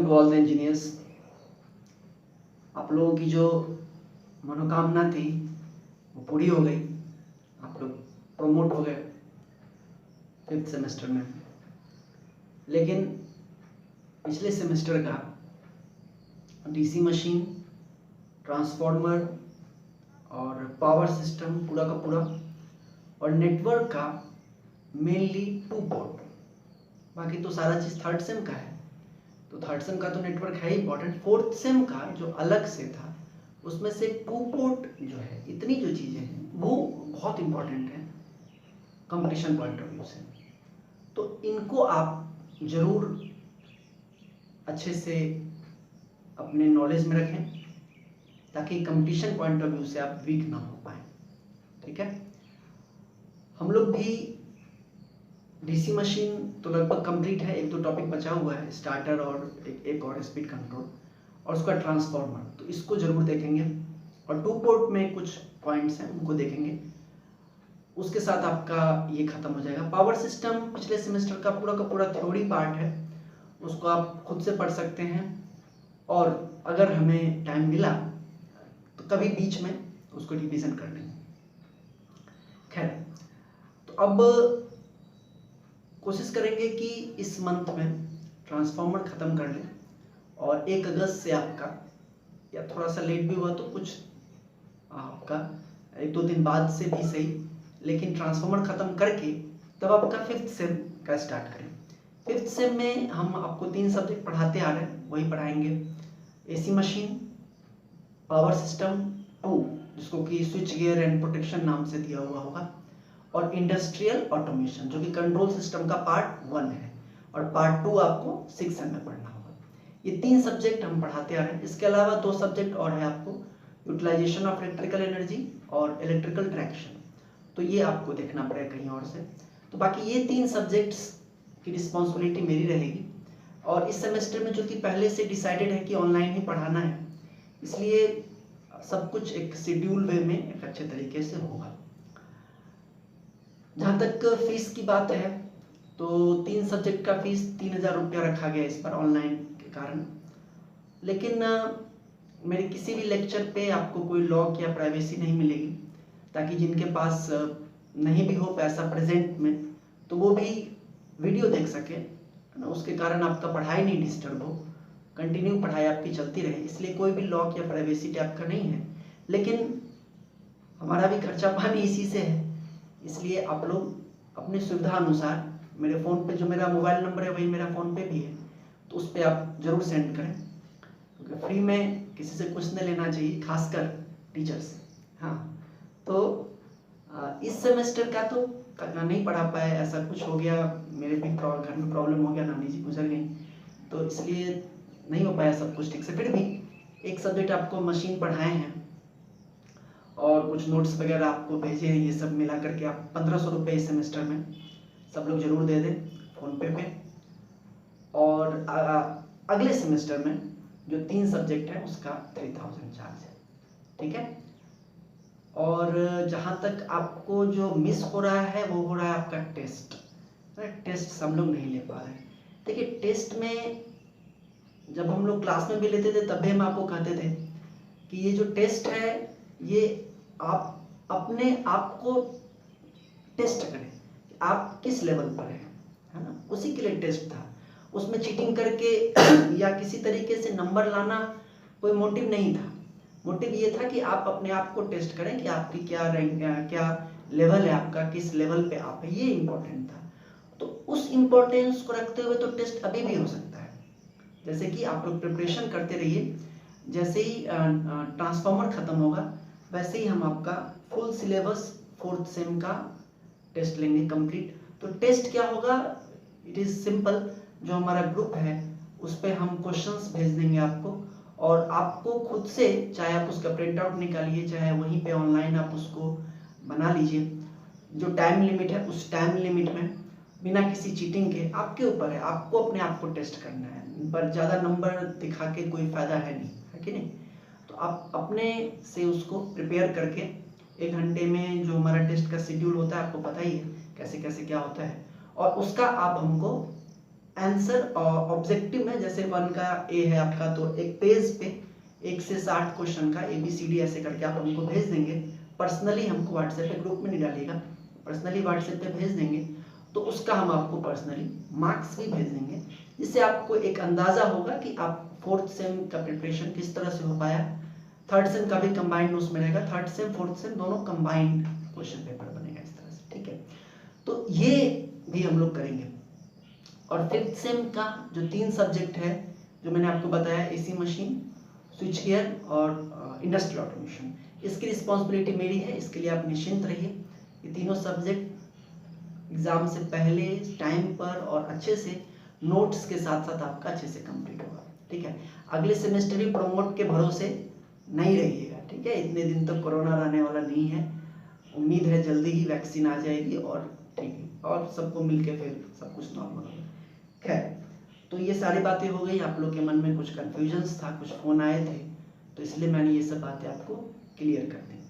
Welcome to all the engineers. आप लोगों की जो मनोकामना थी वो पूरी हो गई। आप लोग प्रमोट हो गए 5th सेमेस्टर में। लेकिन पिछले सेमेस्टर का डीसी मशीन, ट्रांसफार्मर और पावर सिस्टम पूरा का पूरा और नेटवर्क का मेनली 2 पोर्ट, बाकी तो सारा चीज़ थर्ड सेम का है। तो थर्ड सेम का तो नेटवर्क है इंपॉर्टेंट। फोर्थ सेम का जो अलग से था उसमें से 2 पोर्ट जो है, इतनी जो चीज़ें हैं वो बहुत इंपॉर्टेंट है कंपटीशन पॉइंट ऑफ व्यू से। तो इनको आप ज़रूर अच्छे से अपने नॉलेज में रखें ताकि कंपटीशन पॉइंट ऑफ व्यू से आप वीक ना हो पाए। ठीक है, हम लोग भी डीसी मशीन तो लगभग कंप्लीट है। एक दो टॉपिक बचा हुआ है, स्टार्टर और एक और स्पीड कंट्रोल और उसका ट्रांसफार्मर, तो इसको जरूर देखेंगे। और 2 पोर्ट में कुछ पॉइंट्स हैं उनको देखेंगे। उसके साथ आपका ये खत्म हो जाएगा। पावर सिस्टम पिछले सेमेस्टर का पूरा थ्योरी पार्ट है, उसको आप खुद से पढ़ सकते हैं और अगर हमें टाइम मिला तो कभी बीच में उसको रिवीजन कर लेंगे। खैर, तो अब कोशिश करेंगे कि इस मंथ में ट्रांसफार्मर ख़त्म कर लें और 1 अगस्त से आपका, या थोड़ा सा लेट भी हुआ तो कुछ आपका 1-2 दिन बाद से भी सही, लेकिन ट्रांसफार्मर ख़त्म करके तब आपका 5th सेम का स्टार्ट करें। 5th सेम में हम आपको 3 सब्जेक्ट पढ़ाते आ रहे हैं, वही पढ़ाएंगे। एसी मशीन, पावर सिस्टम 2 जिसको कि स्विच गियर एंड प्रोटेक्शन नाम से दिया हुआ होगा, और इंडस्ट्रियल ऑटोमेशन जो कि कंट्रोल सिस्टम का पार्ट 1 है, और पार्ट 2 आपको 6 सेम में पढ़ना होगा। ये 3 सब्जेक्ट हम पढ़ाते आ रहे हैं। इसके अलावा 2 सब्जेक्ट और है आपको, यूटिलाइजेशन ऑफ इलेक्ट्रिकल एनर्जी और इलेक्ट्रिकल ट्रैक्शन, तो ये आपको देखना पड़ेगा कहीं और से। तो बाकी ये 3 सब्जेक्ट्स की रिस्पॉन्सिबिलिटी मेरी रहेगी। और इस सेमेस्टर में जो कि पहले से डिसाइडेड है कि ऑनलाइन ही पढ़ाना है, इसलिए सब कुछ एक शेड्यूल वे में एक अच्छे तरीके से होगा। जहाँ तक फीस की बात है तो 3 सब्जेक्ट का फीस 3000 रुपया रखा गया इस पर ऑनलाइन के कारण। लेकिन मेरे किसी भी लेक्चर पे आपको कोई लॉक या प्राइवेसी नहीं मिलेगी, ताकि जिनके पास नहीं भी हो पैसा प्रेजेंट में तो वो भी वीडियो देख सके, उसके कारण आपका पढ़ाई नहीं डिस्टर्ब हो, कंटिन्यू पढ़ाई आपकी चलती रहे। इसलिए कोई भी लॉक या प्राइवेसी टाइप का नहीं है, लेकिन हमारा भी खर्चा पानी इसी से है। इसलिए आप लोग अपनी सुविधा अनुसार, मेरे फ़ोन पे जो मेरा मोबाइल नंबर है वही मेरा फ़ोन पे भी है, तो उस पर आप ज़रूर सेंड करें, क्योंकि फ्री में किसी से कुछ नहीं लेना चाहिए, खासकर टीचर से। हाँ, तो इस सेमेस्टर का तो नहीं पढ़ा पाए, ऐसा कुछ हो गया, मेरे भी घर में प्रॉब्लम हो गया, नानी जी गुजर गई, तो इसलिए नहीं हो पाया सब कुछ ठीक से। फिर भी एक सब्जेक्ट आपको मशीन पढ़ाए हैं और कुछ नोट्स वगैरह आपको भेजे हैं, ये सब मिला करके आप 1500 रुपये इस सेमेस्टर में सब लोग जरूर दे दें फ़ोन पे। और अगले सेमेस्टर में जो 3 सब्जेक्ट है उसका 3000 चार्ज है। ठीक है, और जहाँ तक आपको जो मिस हो रहा है वो हो रहा है आपका टेस्ट। टेस्ट हम लोग नहीं ले पा रहे हैं। देखिए, टेस्ट में जब हम लोग क्लास में भी लेते थे तब भी हम आपको कहते थे कि ये जो टेस्ट है ये आप अपने आप को टेस्ट करें कि आप किस लेवल पर हैं, है ना, उसी के लिए टेस्ट था। उसमें चीटिंग करके या किसी तरीके से नंबर लाना कोई मोटिव नहीं था। मोटिव ये था कि आप अपने आप को टेस्ट करें कि आपकी क्या रैंक, क्या लेवल है आपका, किस लेवल पे आप है, ये इम्पोर्टेंट था। तो उस इम्पोर्टेंस को रखते हुए तो टेस्ट अभी भी हो सकता है। जैसे कि आप लोग प्रिपरेशन करते रहिए, जैसे ही ट्रांसफार्मर ख़त्म होगा वैसे ही हम आपका फुल सिलेबस 4th सेम का टेस्ट लेंगे कंप्लीट। तो टेस्ट क्या होगा, इट इज़ सिंपल। जो हमारा ग्रुप है उस पर हम क्वेश्चंस भेज देंगे आपको, और आपको खुद से, चाहे आप उसका प्रिंट आउट निकालिए, चाहे वहीं पे ऑनलाइन आप उसको बना लीजिए। जो टाइम लिमिट है उस टाइम लिमिट में बिना किसी चीटिंग के, आपके ऊपर है, आपको अपने आप को टेस्ट करना है, पर ज़्यादा नंबर दिखा के कोई फ़ायदा है नहीं, है कि नहीं। तो आप अपने से उसको प्रिपेयर करके 1 घंटे में, जो हमारा टेस्ट का शेड्यूल होता है आपको पता ही है कैसे कैसे क्या होता है, और उसका आप हमको आंसर ऑब्जेक्टिव में, जैसे 1 का ए है आपका, तो एक पेज पे 1 से 60 क्वेश्चन का ABCD ऐसे करके आप हमको भेज देंगे पर्सनली, हमको व्हाट्सएप पे, ग्रुप में नहीं डालिएगा, पर्सनली व्हाट्सएप पे भेज देंगे, तो उसका हम आपको पर्सनली मार्क्स भी भेज देंगे, जिससे आपको एक अंदाजा होगा कि आप 4th सेम का प्रिपरेशन किस तरह से हो पाया। 3rd सेम का भी कंबाइंड उसमें रहेगा, 3rd सेम 4th सेम दोनों कंबाइंड क्वेश्चन पेपर बनेगा इस तरह से, ठीक है। तो ये भी हम लोग करेंगे। और 5th सेम का जो 3 सब्जेक्ट है जो मैंने आपको बताया, AC मशीन, स्विच गियर और इंडस्ट्रियल ऑटोमेशन, इसकी रिस्पॉन्सिबिलिटी मेरी है, इसके लिए आप निश्चिंत रहिए। ये तीनों सब्जेक्ट एग्जाम से पहले टाइम पर और अच्छे से नोट्स के साथ साथ आपका अच्छे से कंप्लीट होगा, ठीक है। अगले सेमेस्टर भी प्रमोट के भरोसे नहीं रहिएगा, ठीक है। इतने दिन तक कोरोना रहने वाला नहीं है, उम्मीद है जल्दी ही वैक्सीन आ जाएगी और ठीक है, और सबको मिलके फिर सब कुछ नॉर्मल होगा। खैर, तो ये सारी बातें हो गई। आप लोग के मन में कुछ कन्फ्यूजन्स था, कुछ फोन आए थे, तो इसलिए मैंने ये सब बातें आपको क्लियर कर दी।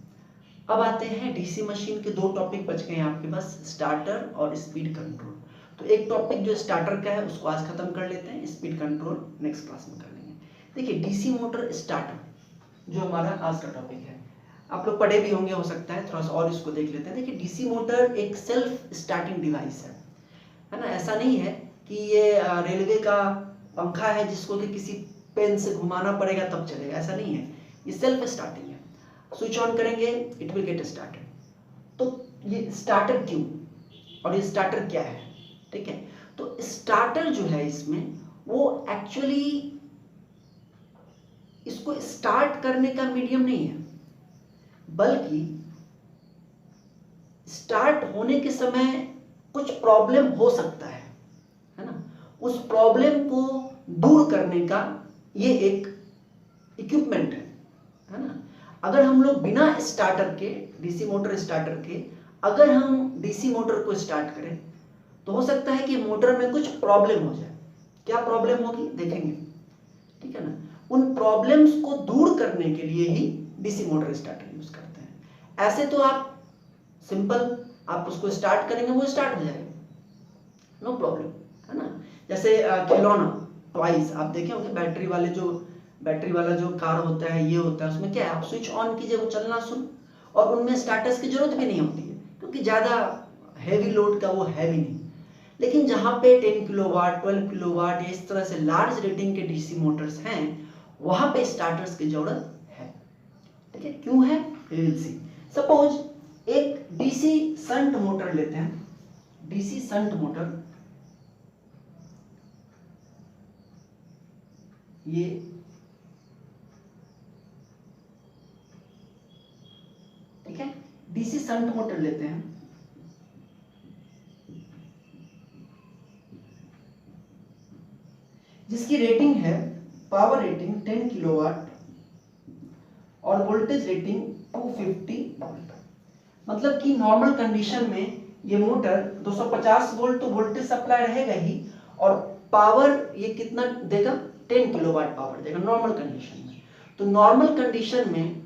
अब आते हैं डीसी मशीन के 2 टॉपिक बच गए हैं आपके पास, स्टार्टर और स्पीड कंट्रोल। तो एक टॉपिक जो स्टार्टर का है उसको आज खत्म कर लेते हैं, स्पीड कंट्रोल नेक्स्ट क्लास में कर लेंगे। देखिए, डीसी मोटर स्टार्टर जो हमारा आज का टॉपिक है, आप लोग पढ़े भी होंगे, हो सकता है, थोड़ा सा और इसको देख लेते हैं। देखिए, डीसी मोटर एक सेल्फ स्टार्टिंग डिवाइस है ना। ऐसा नहीं है कि ये रेलवे का पंखा है जिसको कि किसी पेन से घुमाना पड़ेगा तब चलेगा, ऐसा नहीं है। ये सेल्फ स्टार्टिंग है, स्विच ऑन करेंगे इट विल गेट स्टार्टेड। तो ये स्टार्टर क्यों और ये स्टार्टर क्या है, ठीक है। तो स्टार्टर जो है इसमें वो एक्चुअली इसको स्टार्ट करने का मीडियम नहीं है, बल्कि स्टार्ट होने के समय कुछ प्रॉब्लम हो सकता है ना, उस प्रॉब्लम को दूर करने का ये एक इक्विपमेंट है ना। अगर हम लोग बिना स्टार्टर के, डीसी मोटर स्टार्टर के, अगर हम डीसी मोटर को स्टार्ट करें तो हो सकता है कि मोटर में कुछ प्रॉब्लम हो जाए। क्या प्रॉब्लम होगी देखेंगे, ठीक है ना। उन प्रॉब्लम्स को दूर करने के लिए ही डीसी मोटर स्टार्टर यूज करते हैं। ऐसे तो आप सिंपल, आप उसको स्टार्ट करेंगे वो स्टार्ट हो जाएगा, नो प्रॉब्लम, है ना। जैसे खिलौना टॉयज आप देखे होंगे, बैटरी वाला जो कार होता है, ये होता है, उसमें क्या है, आप स्विच ऑन कीजिए वो चलना शुरू, और उनमें स्टार्टर्स की जरूरत भी नहीं होती है क्योंकि ज़्यादा हैवी लोड का वो है भी नहीं। लेकिन जहाँ पे 10 किलोवाट, 12 किलोवाट या इस तरह से लार्ज रेटिंग के डीसी मोटर्स हैं, वहाँ पे स्टार्टर्स की जरूरत है, ठीक है। क्यों है, सपोज एक डीसी संट मोटर लेते हैं, डीसी संट मोटर, ये ठीक है, डीसी संट मोटर लेते हैं, जिसकी रेटिंग है, पावर रेटिंग 10 किलोवाट और वोल्टेज रेटिंग 250 वोल्ट। मतलब कि नॉर्मल कंडीशन में ये मोटर 250 वोल्ट तो वोल्टेज सप्लाई रहेगा ही, और पावर ये कितना देगा, 10 किलोवाट पावर देगा नॉर्मल कंडीशन में। तो नॉर्मल कंडीशन में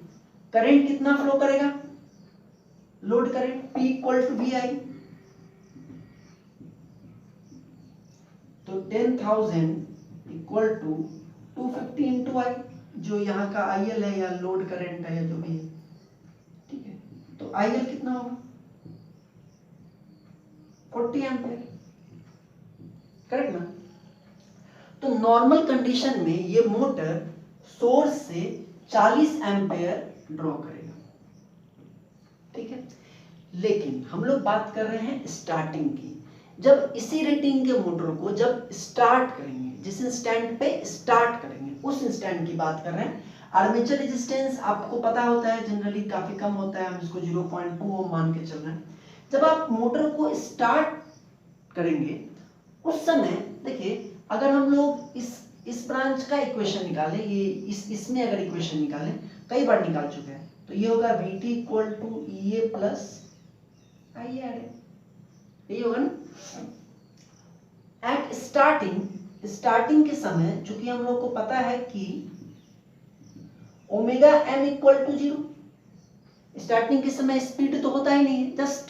करंट कितना फ्लो करेगा, load current P equal to VI, तो 10,000 इक्वल टू 250 इंटू I, जो यहाँ का IL है या लोड करंट है या जो भी है, ठीक है। तो IL कितना होगा, 40 एम्पियर, करेक्ट ना। तो नॉर्मल कंडीशन में ये मोटर सोर्स से 40 एम्पियर ड्रॉ करेगा, ठीक है। लेकिन हम लोग बात कर रहे हैं स्टार्टिंग की। जब इसी रेटिंग के मोटर को जब स्टार्ट करेंगे, जिस इंस्टेंट पे स्टार्ट करेंगे उस इंस्टेंट की बात कर रहे हैं। आर्मेचर रेजिस्टेंस आपको पता होता है जनरली काफी कम होता है, हम इसको 0.2 ओम मान के चल रहे हैं। जब आप मोटर को स्टार्ट करेंगे उस समय देखिए, अगर हम लोग इस ब्रांच का इक्वेशन निकालें, ये इसमें अगर इक्वेशन निकालें, कई बार निकाल चुके हैं, तो ये होगा VT equal to EA plus IR, यही होगा ना। एट स्टार्टिंग के समय चूंकि हम लोग को पता है कि omega m equal to 0, starting के समय स्पीड तो होता ही नहीं है जस्ट,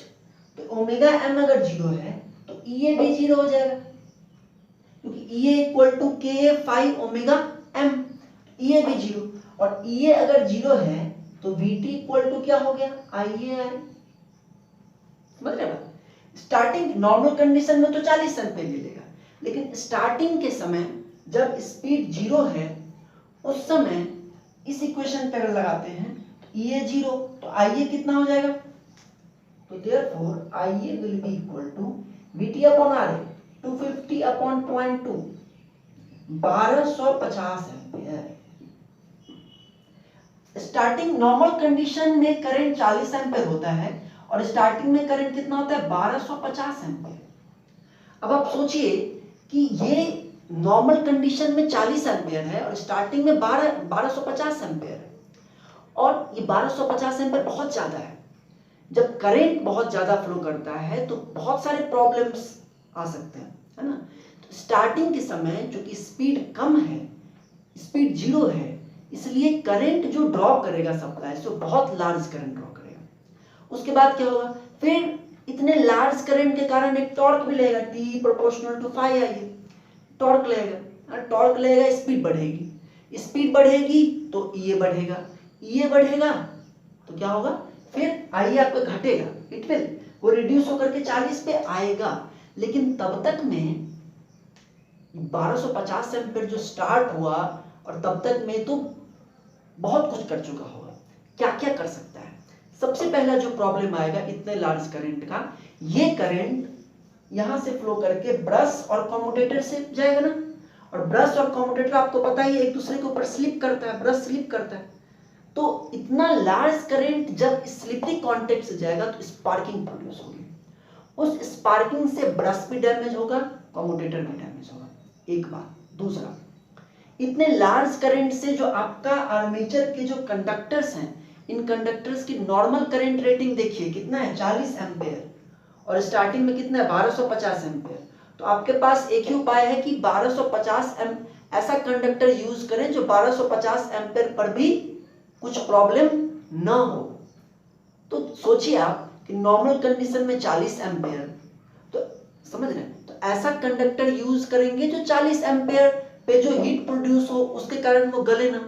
तो ओमेगा m अगर 0 है तो EA भी 0 हो जाएगा। क्योंकि EA equal to KA 5 omega M, EA भी 0, और EA अगर 0 है तो VT इक्वल टू क्या हो गया, IAR। समझ रहे बात? स्टार्टिंग नॉर्मल कंडीशन में तो 40 एम्पीयर ले लेगा, लेकिन स्टार्टिंग के समय जब स्पीड 0 है उस समय इस इक्वेशन पे अगर लगाते हैं EA 0 तो IA कितना हो जाएगा, तो therefore IA will be equal to VT upon RA 250 upon 0.2 1250 ampere. Starting normal condition में करंट 40 एम्पीयर होता है और स्टार्टिंग में करंट कितना होता है, 1250 एम्पीयर। अब आप सोचिए कि ये नॉर्मल कंडीशन में 40 एम्पीयर है और स्टार्टिंग में 1250 एम्पीयर है, और ये 1250 एम्पीयर बहुत ज्यादा है। जब करंट बहुत ज्यादा फ्लो करता है तो बहुत सारे प्रॉब्लम्स आ सकते हैं, है ना। तो स्टार्टिंग के समय चूंकि स्पीड कम है, स्पीड 0 है, इसलिए करंट जो ड्रॉ करेगा सप्लाई से बहुत लार्ज करंट ड्रॉ करेगा। उसके बाद क्या होगा, फिर इतने लार्ज करंट के कारण एक टॉर्क भी लेगा, T proportional to phi I, torque लेगा, टॉर्क लेगा, स्पीड बढ़ेगी, स्पीड बढ़ेगी तो EA बढ़ेगा, EA बढ़ेगा तो क्या होगा, फिर IA आपका घटेगा, इट विल वो रिड्यूस होकर के 40 पे आएगा। लेकिन तब तक में 1250 एम्पीयर जो स्टार्ट हुआ और तब तक में तो बहुत कुछ कर चुका होगा। क्या क्या कर सकता है, सबसे पहला जो प्रॉब्लम आएगा इतने लार्ज करंट का, ये करंट यहां से फ्लो करके ब्रश और कम्यूटेटर से जाएगा ना, और ब्रश और कम्यूटेटर आपको पता ही एक दूसरे के ऊपर स्लिप करता है, ब्रश स्लिप करता है, तो इतना लार्ज करंट जब स्लिपरी कांटेक्ट से जाएगा तो स्पार्किंग प्रोड्यूस होगी। उस स्पार्किंग से ब्रश भी डैमेज होगा, कम्यूटेटर भी डैमेज होगा, एक बात। दूसरा, इतने लार्ज करंट से जो आपका आर्मेचर के जो कंडक्टर्स हैं, इन कंडक्टर्स की नॉर्मल करंट रेटिंग देखिए कितना है, 40 एम्पीयर, और स्टार्टिंग में कितना है, 1250 एम्पीयर। तो आपके पास एक ही उपाय है कि 1250 ऐसा कंडक्टर यूज करें जो 1250 एम्पीयर पर भी कुछ प्रॉब्लम ना हो। तो सोचिए आप कि नॉर्मल कंडीशन में 40 एम्पीयर, तो समझ रहे हैं, तो ऐसा कंडक्टर यूज करेंगे जो 40 एम्पीयर पे जो हीट प्रोड्यूस हो उसके कारण वो गले ना,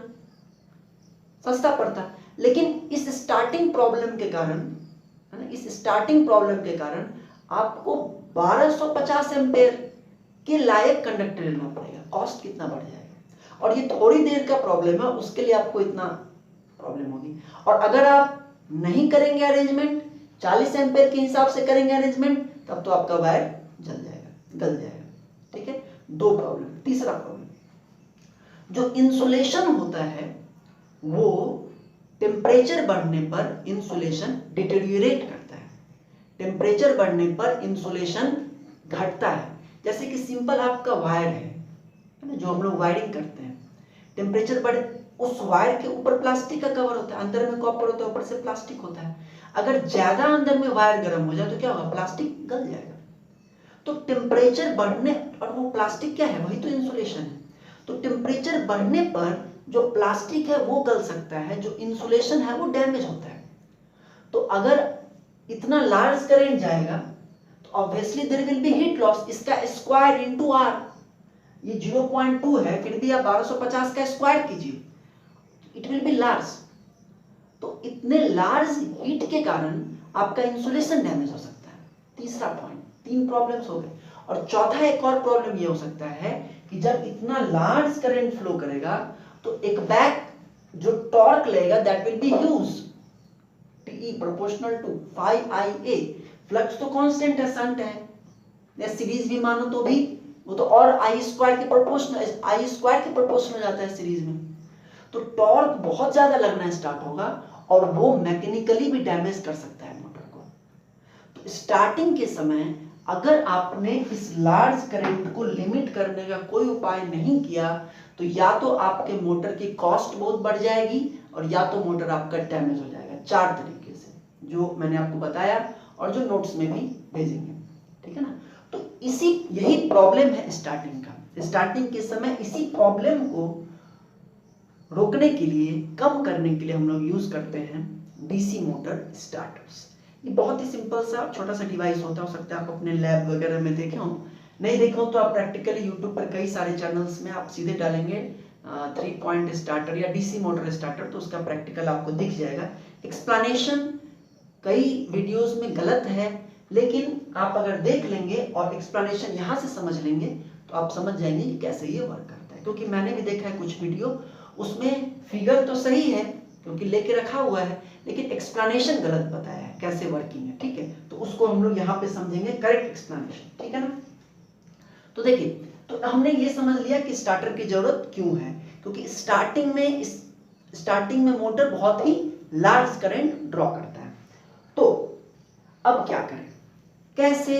सस्ता पड़ता। लेकिन इस स्टार्टिंग प्रॉब्लम के कारण, है ना, इस स्टार्टिंग प्रॉब्लम के कारण आपको 1250 एम्पीयर के लायक कंडक्टर लेना पड़ेगा, कॉस्ट कितना बढ़ जाएगा, और ये थोड़ी देर का प्रॉब्लम है, उसके लिए आपको इतना प्रॉब्लम होगी। और अगर आप नहीं करेंगे अरेंजमेंट, 40 एम्पीयर के हिसाब से करेंगे अरेंजमेंट, तब तो आपका वायर जल जाएगा, गल जाएगा। ठीक है, दो प्रॉब्लम। तीसरा प्रॉब्लम, जो इंसुलेशन होता है वो टेम्परेचर बढ़ने पर इंसुलेशन डिटेरियोरेट करता है, टेम्परेचर बढ़ने पर इंसुलेशन घटता है। जैसे कि सिंपल आपका वायर है ना, जो हम लोग वायरिंग करते हैं, टेम्परेचर बढ़े, उस वायर के ऊपर प्लास्टिक का कवर होता है, अंदर में कॉपर होता है, ऊपर से प्लास्टिक होता है। अगर ज्यादा अंदर में वायर गर्म हो जाए तो क्या होगा, प्लास्टिक गल जाएगा। तो टेम्परेचर बढ़ने, और वो प्लास्टिक क्या है, वही तो इंसुलेशन है। तो टेम्परेचर बढ़ने पर जो प्लास्टिक है वो गल सकता है, जो इंसुलेशन है वो डैमेज होता है। तो अगर इतना लार्ज करंट जाएगा तो obviously there will be heat loss, इसका स्क्वायर इनटू आर, ये 0.2 है, फिर भी आप 1250 का स्क्वायर कीजिए, इट विल बी लार्ज। तो इतने लार्ज हीट के कारण आपका इंसुलेशन डैमेज हो सकता है। तीसरा पॉइंट, 3 प्रॉब्लम्स हो गए। और चौथा एक और प्रॉब्लम ये हो सकता है कि जब इतना लार्ज करंट फ्लो करेगा तो एक बैक जो टॉर्क लेगा that will be huge, TE proportional to 5IA, flux तो कांस्टेंट है, शंट है, या सीरीज भी मानो तो भी वो तो और I स्क्वायर के प्रोपोर्शनल, I स्क्वायर के प्रोपोर्शनल जाता है सीरीज में। तो टॉर्क बहुत ज्यादा लगना स्टार्ट होगा और वो मैकेनिकली भी डैमेज कर सकता है मोटर को। तो स्टार्टिंग के समय अगर आपने इस लार्ज करंट को लिमिट करने का कोई उपाय नहीं किया तो या तो आपके मोटर की कॉस्ट बहुत बढ़ जाएगी और या तो मोटर आपका डैमेज हो जाएगा। 4 तरीके से जो मैंने आपको बताया और जो नोट्स में भी भेजेंगे, ठीक है ना। तो यही प्रॉब्लम है स्टार्टिंग का। स्टार्टिंग के समय इसी प्रॉब्लम को रोकने के लिए, कम करने के लिए हम लोग यूज करते हैं डीसी मोटर स्टार्टर्स। ये बहुत ही सिंपल सा छोटा सा डिवाइस होता है, हो सकता है आप अपने लैब वगैरह में देखे हो, नहीं देखा हो तो आप प्रैक्टिकली यूट्यूब पर कई सारे चैनल्स में आप सीधे डालेंगे 3 पॉइंट स्टार्टर या डीसी मोटर स्टार्टर, तो उसका प्रैक्टिकल आपको दिख जाएगा। एक्सप्लेनेशन कई वीडियोस में गलत है, लेकिन आप अगर देख लेंगे और एक्सप्लेनेशन यहाँ से समझ लेंगे तो आप समझ जाएंगे कि कैसे ये वर्क करता है। क्योंकि मैंने भी देखा है कुछ वीडियो, उसमें फिगर तो सही है क्योंकि लेके रखा हुआ है, लेकिन एक्सप्लेनेशन गलत बताया है कैसे वर्किंग है, ठीक है। तो उसको हम लोग यहाँ पे समझेंगे करेक्ट एक्सप्लेनेशन, ठीक है ना। तो देखिए, तो हमने ये समझ लिया कि स्टार्टर की जरूरत क्यों है, क्योंकि स्टार्टिंग में मोटर बहुत ही लार्ज करंट ड्रॉ करता है। तो अब क्या करें, कैसे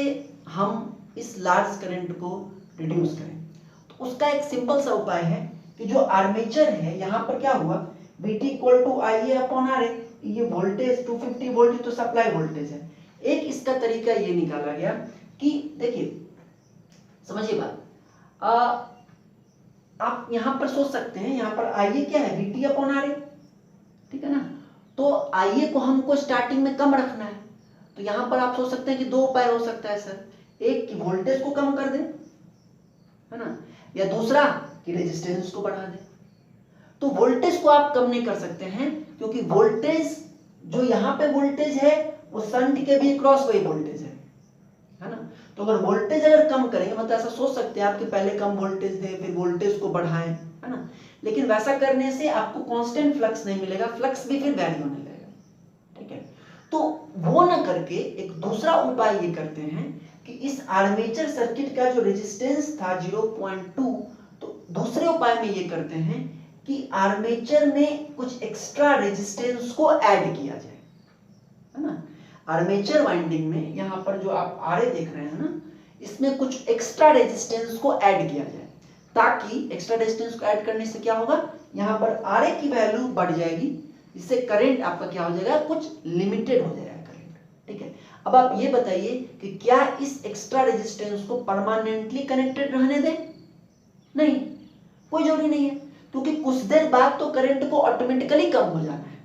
हम इस लार्ज करंट को रिड्यूस करें। तो उसका एक सिंपल सा उपाय है कि जो आर्मेचर है, यहां पर क्या हुआ, Vt equal to IA upon RA, ये वोल्टेज 250 वोल्ट तो सप्लाई वोल्टेज है। एक इसका तरीका ये निकाला गया कि देखिए, समझिए बात, आप यहां पर सोच सकते हैं, यहां पर IA क्या है, Vt अपॉन RA, ठीक है ना। तो IA को हमको स्टार्टिंग में कम रखना है, तो यहां पर आप सोच सकते हैं कि दो उपाय हो सकता है सर, एक कि वोल्टेज को कम कर दें, है ना, या दूसरा कि रेजिस्टेंस को बढ़ा दें। तो वोल्टेज को आप कम नहीं कर सकते हैं, क्योंकि वोल्टेज जो यहां पे वोल्टेज है वो शंट के भी क्रॉस वही वोल्टेज है ना। तो अगर वोल्टेज अगर कम करेंगे, मतलब ऐसा सोच सकते हैं आप कि पहले कम वोल्टेज दें फिर वोल्टेज को बढ़ाएं, है ना, लेकिन वैसा करने से आपको कांस्टेंट फ्लक्स नहीं मिलेगा, फ्लक्स भी फिर वैरी होने लगेगा, ठीक है। तो वो ना करके एक दूसरा उपाय ये करते हैं कि इस आर्मेचर सर्किट का जो रेजिस्टेंस था 0.2, तो दूसरे उपाय में ये करते हैं कि आर्मेचर में कुछ एक्स्ट्रा रेजिस्टेंस को ऐड किया जाए, है ना। आर्मेचर वाइंडिंग में यहां पर जो आप आरए देख रहे हैं ना, इसमें कुछ एक्स्ट्रा रेजिस्टेंस को ऐड किया जाए, ताकि एक्स्ट्रा रेजिस्टेंस को ऐड करने से क्या होगा, यहां पर आरए की वैल्यू बढ़ जाएगी, इससे करंट आपका क्या हो जाएगा, कुछ लिमिटेड हो जाएगा करंट, ठीक है। अब आप ये बताइए कि क्या इस एक्स्ट्रा रेजिस्टेंस को परमानेंटली कनेक्टेड रहने दें, नहीं, कोई जरूरी नहीं है, क्योंकि कुछ देर बाद तो करंट को ऑटोमेटिकली कम हो जाना है।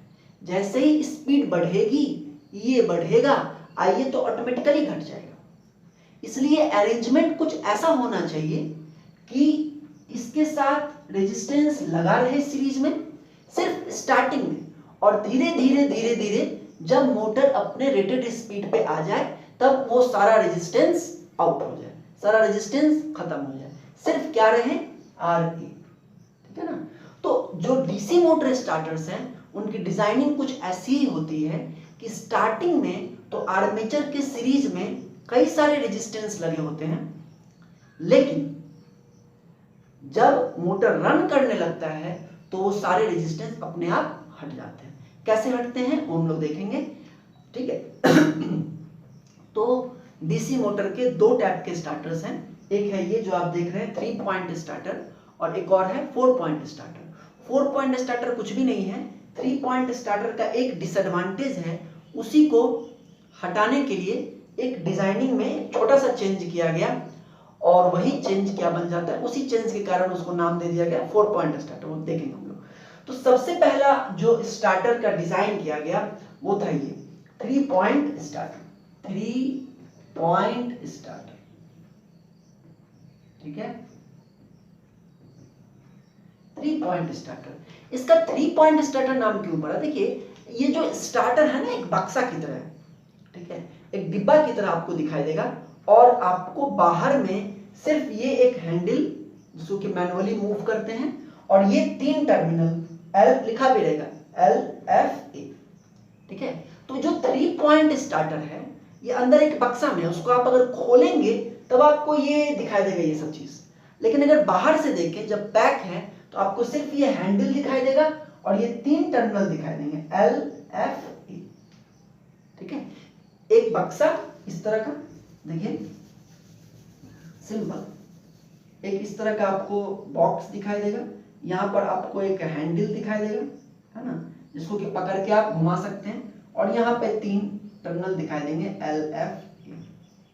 जैसे ही स्पीड बढ़ेगी, ये बढ़ेगा, आइए तो ऑटोमेटिकली घट जाएगा। इसलिए अरेंजमेंट कुछ ऐसा होना चाहिए कि इसके साथ रेजिस्टेंस लगा रहे सीरीज में सिर्फ स्टार्टिंग में, और धीरे धीरे धीरे धीरे जब मोटर अपने रेटेड स्पीड पे आ जाए तब वो सारा रेजिस्टेंस आउट हो जाए, सारा रेजिस्टेंस खत्म हो जाए, सिर्फ क्या रहे, RA, ठीक है ना। तो जो डीसी मोटर स्टार्टर्स हैं उनकी डिजाइनिंग कुछ ऐसी ही होती है कि स्टार्टिंग में तो आर्मेचर के सीरीज में कई सारे रेजिस्टेंस लगे होते हैं, लेकिन जब मोटर रन करने लगता है तो वो सारे रेजिस्टेंस अपने आप हट जाते हैं। कैसे हटते हैं वो हम लोग देखेंगे, ठीक है। तो डीसी मोटर के दो टाइप के स्टार्टर्स हैं, एक है ये जो आप देख रहे हैं 3 पॉइंट स्टार्टर, और एक और है 4 पॉइंट स्टार्टर। 4 पॉइंट स्टार्टर कुछ भी नहीं है, 3 पॉइंट स्टार्टर का एक डिसएडवांटेज है, उसी को हटाने के लिए एक डिजाइनिंग में छोटा सा चेंज किया गया, और वही चेंज क्या बन जाता है, उसी चेंज के कारण उसको नाम दे दिया गया 4 पॉइंट स्टार्टर, वो देखेंगे हम लोग। तो सबसे पहला जो स्टार्टर का डिजाइन किया गया वो था ये 3 पॉइंट स्टार्टर, 3 पॉइंट स्टार्टर, ठीक है, 3 पॉइंट स्टार्टर। इसका 3 पॉइंट स्टार्टर नाम क्यों पड़ा, देखिए ये जो स्टार्टर है ना एक बक्सा की तरह है, ठीक है, एक डिब्बा की तरह आपको दिखाई देगा, और आपको बाहर में सिर्फ ये एक हैंडल जिसको कि मैनुअली मूव करते हैं, और ये 3 टर्मिनल L लिखा भी रहेगा LFA, ठीक है। तो जो 3 पॉइंट स्टार्टर है ये अंदर एक बक्सा में है, उसको आप अगर खोलेंगे तब आपको ये दिखाई देगा ये सब चीज, लेकिन अगर बाहर से देखें जब पैक है तो आपको सिर्फ ये हैंडल दिखाई देगा और ये 3 टर्मिनल दिखाई देंगे LFA, ठीक है। एक बक्सा इस तरह का, देखिए सिंपल, एक इस तरह का आपको बॉक्स दिखाई देगा, यहाँ पर आपको एक हैंडल दिखाई देगा, है ना, जिसको कि पकड़ के आप घुमा सकते हैं, और यहाँ पे 3 टर्मिनल दिखाई देंगे LFA,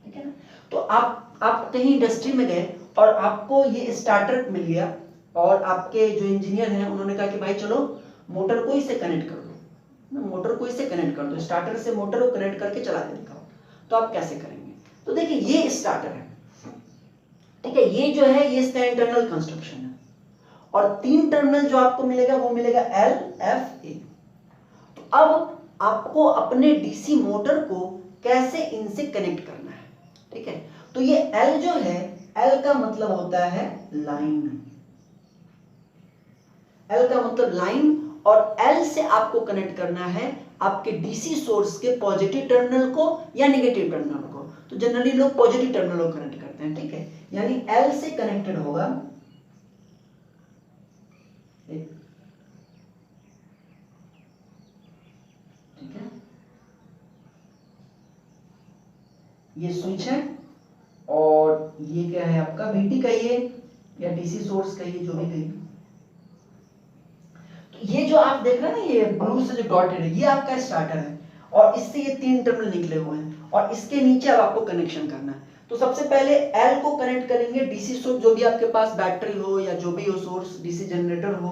ठीक है ना। तो आप कहीं इंडस्ट्री में गए और आपको ये स्टार्टर मिल गया, और आपके जो इंजीनियर हैं उन्होंने कहा कि भाई चलो मोटर को इससे कनेक्ट कर दो, मोटर को इससे कनेक्ट कर दो, स्टार्टर से मोटर को कनेक्ट करके चला के दिखाओ, तो आप कैसे करेंगे। तो देखिए ये स्टार्टर है, ठीक है, ये जो है ये इसका इंटरनल कंस्ट्रक्शन है। और 3 टर्मिनल जो आपको मिलेगा वो मिलेगा L, F, A। तो अब आपको अपने डीसी मोटर को कैसे इनसे कनेक्ट करना है, ठीक है। तो ये L जो है, L का मतलब होता है लाइन, L का मतलब लाइन, और L से आपको कनेक्ट करना है आपके डीसी सोर्स के पॉजिटिव टर्मिनल को या नेगेटिव टर्मिनल को। तो जनरली लोग पॉजिटिव टर्मिनल को कनेक्ट करते हैं, ठीक है। यानी L से कनेक्टेड होगा ठीक है, ये स्विच है, और ये क्या है आपका VT कहिए या डीसी सोर्स कहिए, जो भी कहिए। तो ये जो आप देख रहे हैं ना, ये ब्लू से जो डॉटेड है, ये आपका स्टार्टर है, और इससे ये 3 टर्मिनल निकले हुए हैं, और इसके नीचे अब आपको कनेक्शन करना है। तो सबसे पहले L को कनेक्ट करेंगे डीसी सोर्स, जो भी आपके पास बैटरी हो या जो भी हो सोर्स, डीसी जनरेटर हो,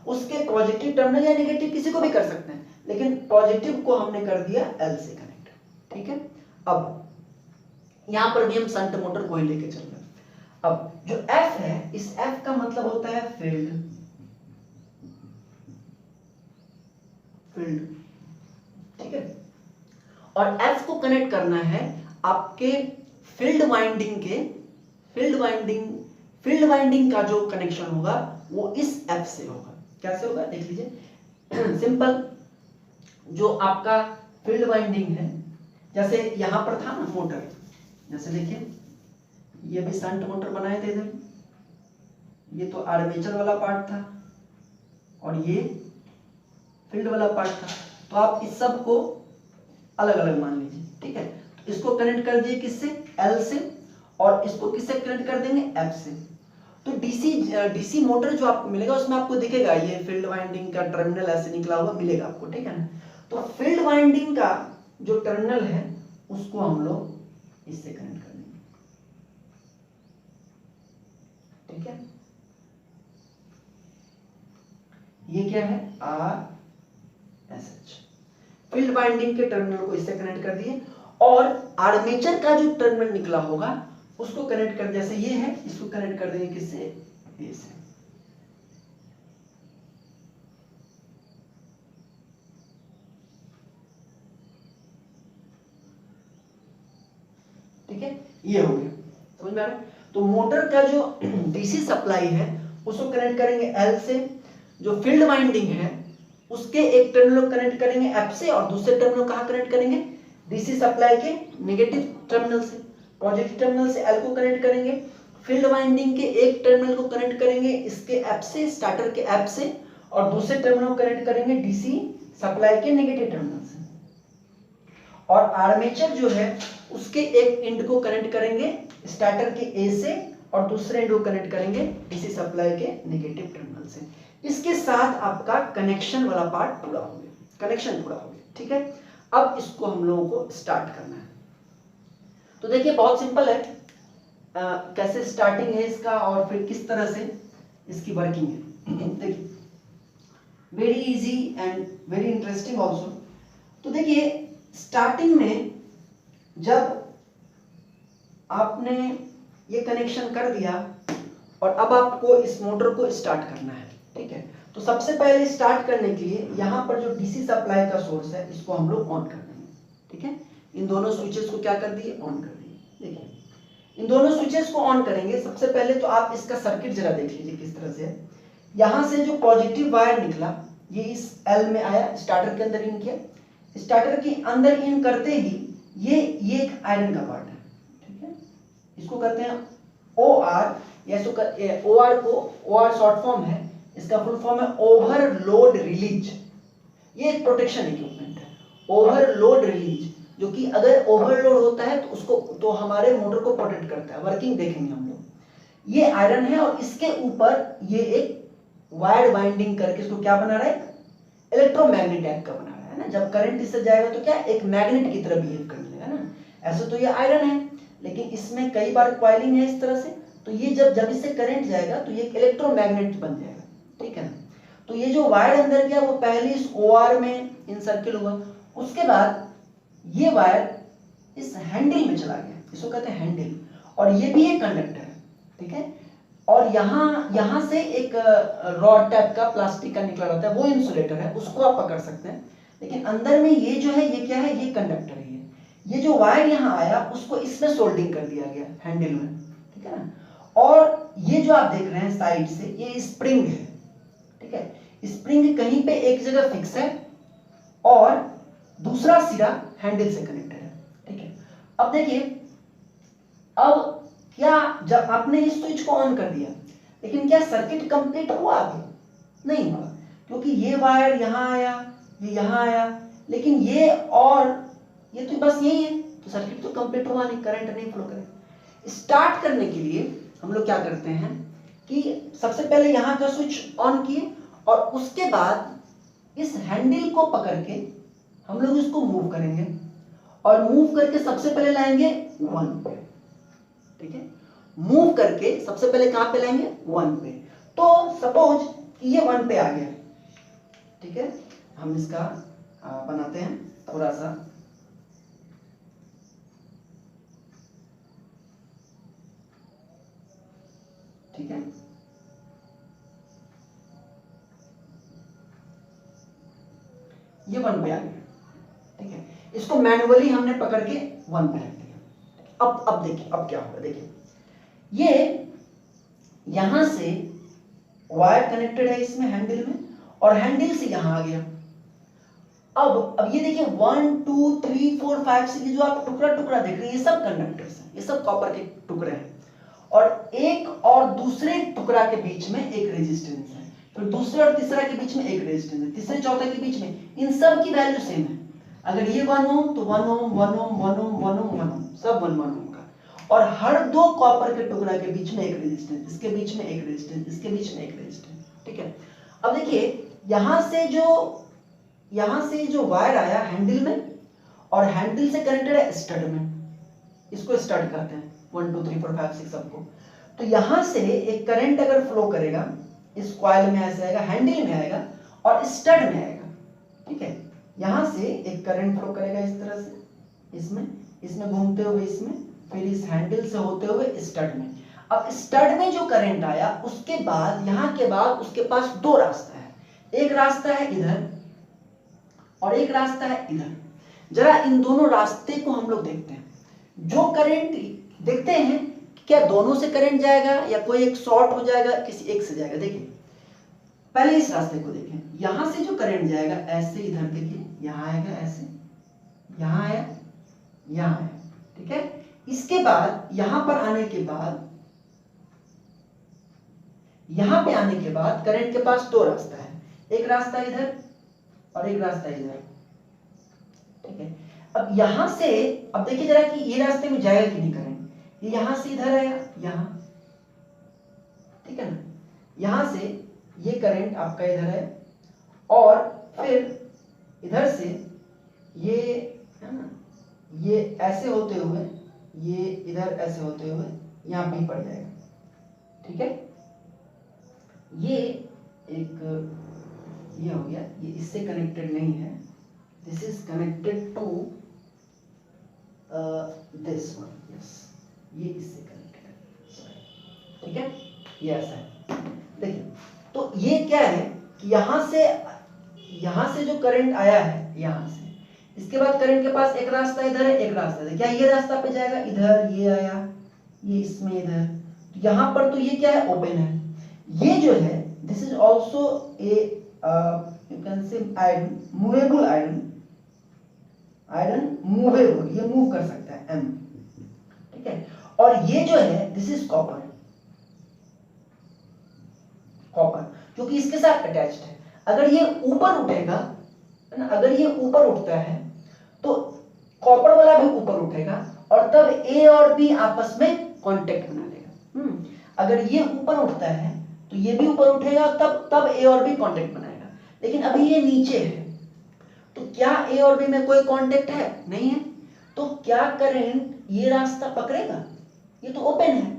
उसके पॉजिटिव टर्मिनल या नेगेटिव किसी को भी कर सकते हैं, लेकिन पॉजिटिव को हमने कर दिया L से कनेक्ट, ठीक है। अब यहां पर भी हम शंट मोटर को ही लेके चल रहे हैं। अब जो F है, इस F का मतलब होता है फील्ड, ठीक है। और F को कनेक्ट करना है आपके फील्ड वाइंडिंग का जो कनेक्शन होगा वो इस F से होगा। कैसे होगा देख लीजिए। सिंपल, जो आपका फील्ड वाइंडिंग है, जैसे यहां पर था ना मोटर, जैसे देखिए ये भी शंट मोटर बनाए थे इधर, ये तो आर्मेचर वाला पार्ट था और ये फील्ड वाला पार्ट था। तो आप इस सब को अलग अलग मान लीजिए, ठीक है। तो इसको कनेक्ट कर दिए किससे, L से, और इसको किससे कनेक्ट कर देंगे, F से। तो डीसी मोटर जो आपको मिलेगा उसमें आपको दिखेगा ये फील्ड वाइंडिंग का टर्मिनल ऐसे निकला हुआ मिलेगा आपको, ठीक है ना। तो फील्ड वाइंडिंग का जो टर्मिनल है उसको हम लोग इससे कनेक्ट कर देंगे, ठीक है। ये क्या है, RSH, फील्ड वाइंडिंग के टर्मिनल को इससे कनेक्ट कर दिए, और आर्मेचर का जो टर्मिनल निकला होगा उसको कनेक्ट कर, जैसे ये है, इसको कनेक्ट कर देंगे किससे, ए से, ठीक है। ये हो गया, समझ में आ रहा है। तो मोटर का जो डीसी सप्लाई है उसको कनेक्ट करेंगे L से, जो फील्ड वाइंडिंग है उसके एक टर्मिनल कनेक्ट करेंगे F से, और दूसरे टर्मिनल कहां कनेक्ट करेंगे, डीसी सप्लाई के नेगेटिव टर्मिनल से। पॉजिटिव टर्मिनल से L को कनेक्ट करेंगे, फील्ड वाइंडिंग के एक टर्मिनल को कनेक्ट करेंगे इसके F से, स्टार्टर के F से, और दूसरे टर्मिनल को कनेक्ट करेंगे डीसी सप्लाई के नेगेटिव टर्मिनल से। और आर्मेचर जो है उसके एक एंड को कनेक्ट करेंगे स्टार्टर के A से, और दूसरे एंड को कनेक्ट करेंगे डीसी सप्लाई के नेगेटिव टर्मिनल से। इसके साथ आपका कनेक्शन वाला पार्ट पूरा हो गया, कनेक्शन पूरा हो गया, ठीक है। अब इसको हम लोगों को स्टार्ट करना है। तो देखिए बहुत सिंपल है, कैसे स्टार्टिंग है इसका और फिर किस तरह से इसकी वर्किंग है। देखिए very easy and very interesting also. तो देखिए स्टार्टिंग में जब आपने ये कनेक्शन कर दिया और अब आपको इस मोटर को स्टार्ट करना है, ठीक है। तो सबसे पहले स्टार्ट करने के लिए यहाँ पर जो डीसी सप्लाई का सोर्स है इसको हम लोग ऑन कर देंगे, ठीक है। इन दोनों स्विचेस को क्या कर दिए, ऑन कर दिए। देखिए इन दोनों स्विचेस को ऑन करेंगे। सबसे पहले तो आप इसका सर्किट जरा देख लीजिए किस तरह से है। यहाँ से जो पॉजिटिव वायर निकला ये इस L में आया, स्टार्टर के अंदर इन किया, स्टार्टर के अंदर इन करते ही ये एक आयरन का पार्ट है, ठीक है। इसको कहते हैं OR, या इसको OR को, OR शॉर्ट फॉर्म है, इसका फुल फॉर्म है ओवरलोड रिलीज। ये एक प्रोटेक्शन इक्विपमेंट है, ओवरलोड रिलीज, जो कि अगर ओवरलोड होता है तो उसको, तो हमारे मोटर को प्रोटेक्ट करता है। वर्किंग देखेंगे हम लोग। ये आयरन है और इसके ऊपर ये एक वायर बाइंडिंग करके इसको क्या बना रहा है, इलेक्ट्रोमैग्नेट टाइप का बना रहा है ना। जब करंट इससे जाएगा तो क्या एक मैग्नेट की तरह बिहेव करने लगेगा ना। ऐसे तो ये आयरन है लेकिन इसमें कई बार कॉइलिंग है इस तरह से, तो ये जब इससे करंट जाएगा तो ये एक इलेक्ट्रोमैग्नेट बन जाएगा, ठीक है ना। तो ये जो वायर अंदर गया वो पहले इस OR में इनसर्किल हुआ, उसके बाद ये वायर इस हैंडल में चला गया, इसको कहते हैं हैंडल, और ये भी एक कंडक्टर है। ठीक है। और यहाँ से एक रॉड टाइप का प्लास्टिक का निकला रहता है, वो इंसुलेटर है, उसको आप पकड़ सकते हैं। लेकिन अंदर में ये जो है ये क्या है, ये कंडक्टर है। ये जो वायर यहाँ आया उसको इसमें सोल्डिंग कर दिया गया हैंडल में, ठीक है ना। और ये जो आप देख रहे हैं साइड से, ये स्प्रिंग है, ठीक है। स्प्रिंग कहीं पे एक जगह फिक्स है और दूसरा सिरा हैंडल से कनेक्टेड है, ठीक है। अब देखिए, अब क्या जब आपने इस स्विच को ऑन कर दिया, लेकिन क्या सर्किट कंप्लीट हुआ अभी? नहीं हुआ, क्योंकि ये वायर यहाँ आया, ये यहाँ आया, लेकिन ये और ये तो बस यही है, तो सर्किट तो कंप्लीट हुआ नहीं, करंट नहीं फ्लो करेगा। स्टार्ट करने के लिए हम लोग क्या करते हैं कि सबसे पहले यहाँ का स्विच ऑन किए और उसके बाद इस हैंडल को पकड़ के हम लोग इसको मूव करेंगे और मूव करके सबसे पहले लाएंगे 1 पे, ठीक है। मूव करके सबसे पहले कहां पे लाएंगे? 1 पे। तो सपोज कि ये 1 पे आ गया, ठीक है। हम इसका बनाते हैं थोड़ा सा, ठीक है। ये 1 पे आ गया, ठीक है। इसको मैन्युअली हमने पकड़ के 1 पे रख दिया। अब देखिए, अब क्या होगा, देखिए ये यहां से वायर कनेक्टेड है इसमें हैंडल में, और हैंडल से यहां आ गया। अब ये देखिए 1 2 3 4 5 6 जो आप टुकड़ा टुकड़ा देख रहे हैं, ये सब कंडक्टर्स हैं, ये सब कॉपर के टुकड़े हैं। और एक और दूसरे टुकड़ा के बीच में एक रेजिस्टेंस है, फिर दूसरे और तीसरा के बीच में एक रेजिस्टेंस है, तीसरे चौथे के बीच में, इन सब की वैल्यू सेम है। अगर ये 1 ओम तो 1 ओम 1 ओम 1 ओम 1 ओम 1 ओम, सब 1 ओम का। और हर दो कॉपर के टुकड़ा के बीच में एक रेजिस्टेंस, इसके बीच में एक रेजिस्टेंस, इसके बीच में एक रेजिस्टेंस, ठीक है। अब देखिए यहां से जो वायर आया हैंडल में, और हैंडल से कनेक्टेड है स्टड में, इसको स्टड कहते हैं 1 2 3 4 5 6 सबको। तो यहां से एक करंट अगर फ्लो करेगा, इस कॉइल में ऐसे आएगा, हैंडल में आएगा और स्टड में आएगा, ठीक है। यहां से एक करंट फ्लो करेगा इस तरह से, इसमें घूमते हुए इसमें, फिर इस हैंडल से होते हुए स्टड में। अब स्टड में जो करंट आया उसके बाद यहां के बाद उसके पास दो रास्ता है, एक रास्ता है इधर और एक रास्ता है इधर। जरा इन दोनों रास्ते को हम लोग देखते हैं। जो करंट देखते हैं क्या दोनों से करंट जाएगा या कोई एक शॉर्ट हो जाएगा, किसी एक से जाएगा। देखिए पहले इस रास्ते को देखें, यहां से जो करंट जाएगा ऐसे इधर देखिए, यहां आएगा ऐसे, यहां आया, यहां आया, ठीक है। इसके बाद यहां पर आने के बाद, यहां पे आने के बाद करंट के पास दो रास्ता है, एक रास्ता इधर और एक रास्ता इधर, ठीक है। अब यहां से अब देखिए जरा कि ये रास्ते में जाएगा कि नहीं करंट, ये यहां से इधर आया, यहां, ठीक है ना। यहां से ये करंट आपका इधर है और फिर इधर से ये है ना, ये ऐसे होते हुए, ये इधर ऐसे होते हुए यहां भी पड़ जाएगा, ठीक है। ये एक ये हो गया, ये इससे कनेक्टेड नहीं है, this is connected to this one, yes, ये इससे कनेक्टेड है, ठीक है। ये ऐसा है, देखिए। तो ये क्या है कि यहां से जो करंट आया है यहां से, इसके बाद करंट के पास एक रास्ता इधर है, एक रास्ता है, क्या ये रास्ता पे जाएगा इधर, ये आया, ये इसमें इधर, तो यहां पर तो ये क्या है, ओपन है। ये जो है this is also a you can say iron, movable iron, iron movable, ये मूव कर सकता है एम, ठीक है। और ये जो है दिस इज कॉपर, कॉपर जो कि इसके साथ अटैच्ड है। अगर ये ऊपर उठेगा ना, अगर ये ऊपर उठता है तो कॉपर वाला भी ऊपर उठेगा और तब ए और बी आपस में कांटेक्ट बना लेगा। अगर ये ऊपर उठता है तो ये भी ऊपर उठेगा, तब ए और बी कांटेक्ट बनाएगा। लेकिन अभी ये नीचे है, तो क्या ए और बी में कोई कांटेक्ट है? नहीं है। तो क्या करंट ये रास्ता पकड़ेगा? ये तो ओपन है,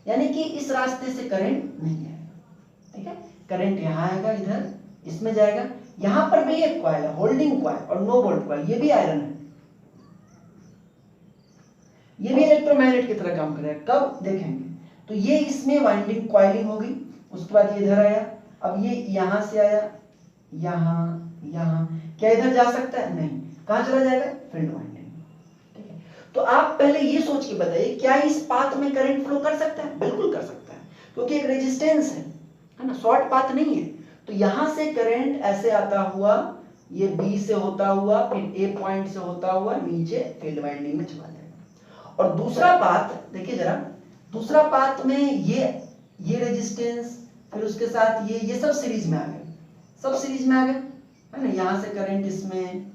यानी कि इस रास्ते से करंट नहीं आएगा, ठीक है। करंट यहां आएगा, इधर इसमें जाएगा। यहां पर भी एक कॉइल है, होल्डिंग कॉइल और नो बोल्ट कॉइल, ये भी आयरन है, ये भी इलेक्ट्रोमैग्नेट की तरह काम करेगा। कब देखेंगे? तो ये इसमें वाइंडिंग कॉइलिंग होगी, उसके बाद ये इधर आया, अब ये यहां से आया यहाँ यहाँ, क्या इधर जा सकता है? नहीं, कहां चला जाएगा? Field winding. ठीक है, तो आप पहले ये सोच के बताइए क्या इस पाथ में करंट फ्लो कर सकता है? बिल्कुल कर सकता है, क्योंकि एक रेजिस्टेंस है ना, शॉर्ट पाथ नहीं है। तो यहां से करंट ऐसे आता हुआ, ये बी से होता हुआ, फिर ए पॉइंट से होता हुआ नीचे फील्ड वाइंडिंग में चला जाएगा। और दूसरा पाथ देखिए जरा, दूसरा पाथ में ये रेजिस्टेंस, फिर उसके साथ ये सब सीरीज में आ गए, सब सीरीज में आ गए, है ना। यहां से करंट इसमें,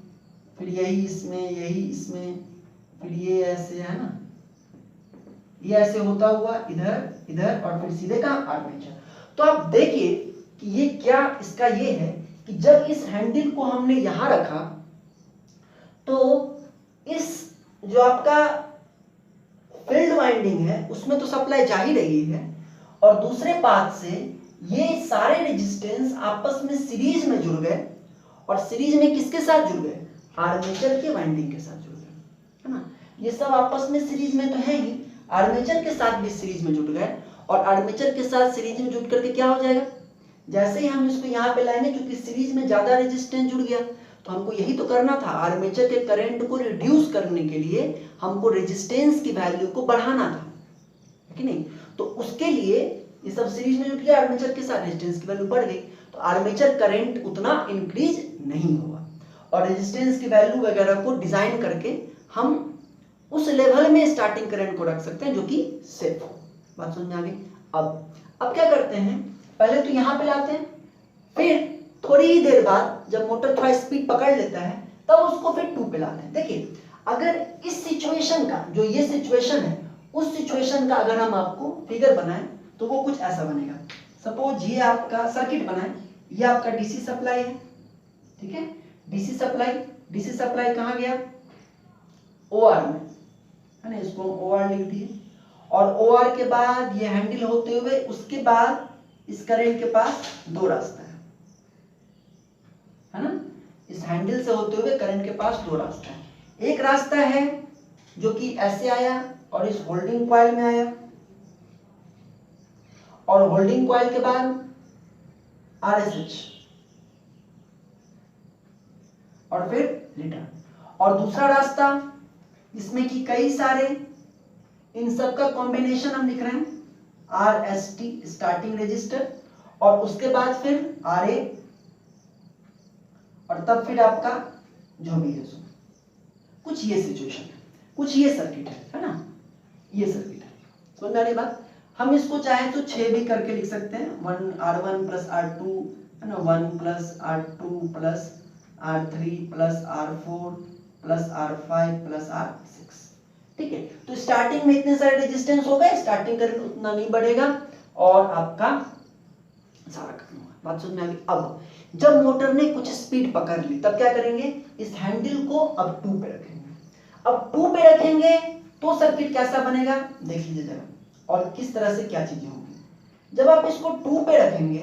फिर यही इसमें, यही इसमें, फिर ये ऐसे, है ना, ये ऐसे होता हुआ इधर इधर, और फिर सीधे कहां? आर्मेचर। तो आप देखिए कि ये क्या, इसका ये है कि जब इस हैंडल को हमने यहां रखा तो इस जो आपका फील्ड वाइंडिंग है उसमें तो सप्लाई जा ही रही है, और दूसरे पाथ से ये सारे रेजिस्टेंस आपस में सीरीज में जुड़ गए, और सीरीज में किसके साथ जुड़ गए? आर्मेचर के वाइंडिंग के साथ जुड़ गए, है ना। ये सब आपस में सीरीज में तो है ही, आर्मेचर के साथ भी सीरीज में जुड़ गए, और आर्मेचर के साथ सीरीज में जुड़ करके क्या हो जाएगा? जैसे ही हम इसको यहाँ पे लाएंगे, क्योंकि सीरीज में ज्यादा रेजिस्टेंस जुड़ गया, तो हमको यही तो करना था, आर्मेचर के करंट को रिड्यूस करने के लिए हमको रेजिस्टेंस की वैल्यू को बढ़ाना था, है कि नहीं। तो उसके लिए ये सब सीरीज में जुड़ गया, आर्मेचर के साथ रेजिस्टेंस की वैल्यू बढ़ गई, तो आर्मेचर करंट उतना इंक्रीज नहीं हुआ, और रेजिस्टेंस की वैल्यू वगैरह को डिजाइन करके हम उस लेवल में स्टार्टिंग करंट को रख सकते हैं जो कि सेफ हो। बात समझ में आ गई? अब क्या करते हैं, पहले तो यहां पे लाते हैं, फिर थोड़ी ही देर बाद जब मोटर थोड़ा स्पीड पकड़ लेता है तब उसको फिर 2 पे लाते हैं। देखिए, अगर इस सिचुएशन का, जो ये सिचुएशन है, उस सिचुएशन का अगर हम आपको फिगर बनाएं तो वो कुछ ऐसा बनेगा। सपोज ये आपका सर्किट बना है, ये आपका डीसी सप्लाई है, ठीक है, डीसी सप्लाई कहां गया? ओआर में, है ना, इसको ओआर लिख दिए, और ओआर के बाद ये हैंडल होते हुए उसके बाद इस करंट के पास 2 रास्ता है ना, इस हैंडल से होते हुए करंट के पास 2 रास्ता है। एक रास्ता है जो कि ऐसे आया और इस होल्डिंग कॉइल में आया, और होल्डिंग कॉइल के बाद आरएसएच, और फिर रिटर्न। और दूसरा रास्ता इसमें कि कई सारे, इन सब का कॉम्बिनेशन हम लिख रहे हैं, आरएसटी स्टार्टिंग रजिस्टर, और उसके बाद फिर आरए, और तब फिर आपका जो भी है सो। कुछ ये सिचुएशन है, कुछ ये सर्किट है ना, ये सर्किट है। समझ में आ रही बात? हम इसको चाहे तो 6 भी करके लिख सकते हैं, 1 R1 प्लस R2, है ना, 1 plus R2 plus R3 plus R4 plus R5 plus R6। ठीक है, तो स्टार्टिंग में इतने सारे रेजिस्टेंस हो गए, स्टार्टिंग करंट उतना नहीं बढ़ेगा और आपका सारा काम होगा। बात समझ में आ गई? अब जब मोटर ने कुछ स्पीड पकड़ ली तब क्या करेंगे? इस हैंडल को अब 2 पे रखेंगे। अब 2 पे रखेंगे तो सर्किट कैसा बनेगा देख लीजिए जरा, और किस तरह से क्या चीजें होंगी। जब आप इसको 2 पे रखेंगे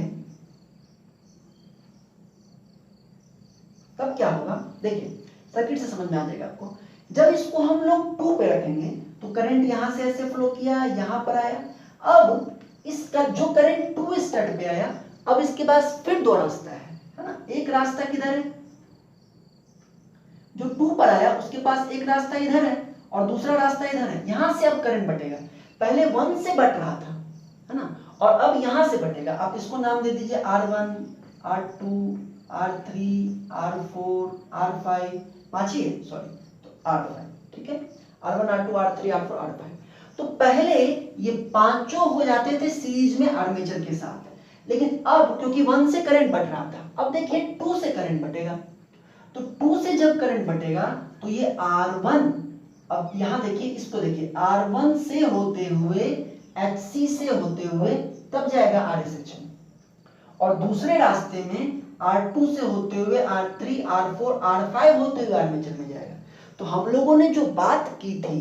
तब क्या होगा देखिए, सर्किट से समझ में आ जाएगा आपको। जब इसको हम लोग 2 पे रखेंगे तो करंट यहां से ऐसे फ्लो किया, यहां पर आया। अब इसका जो करंट 2 स्टार्ट पे आया, अब इसके पास फिर 2 रास्ता है ना। एक रास्ता किधर है, जो 2 पर आया उसके पास एक रास्ता इधर है और दूसरा रास्ता इधर है। यहां से अब करंट बटेगा, पहले 1 से बट रहा था, है ना, और अब यहां से बटेगा। आप इसको नाम दे दीजिए R1, R2, R3, R4, R5, 5 ही है सॉरी, तो R5। ठीक है, R1, R2, R3, R4, R5। तो पहले ये पांचों हो जाते थे सीरीज में आर्मेचर के साथ, लेकिन अब क्योंकि 1 से करंट बट रहा था, अब देखिए 2 से करंट बटेगा। तो 2 से जब करंट बटेगा तो ये R1, अब यहां देखिए, इसको देखिए, R1 से होते हुए HC से होते हुए तब जाएगा RSH में, और दूसरे रास्ते में R2 से होते हुए R3, R4, R5 होते हुए आर्मेचर में जाएगा। तो हम लोगों ने जो बात की थी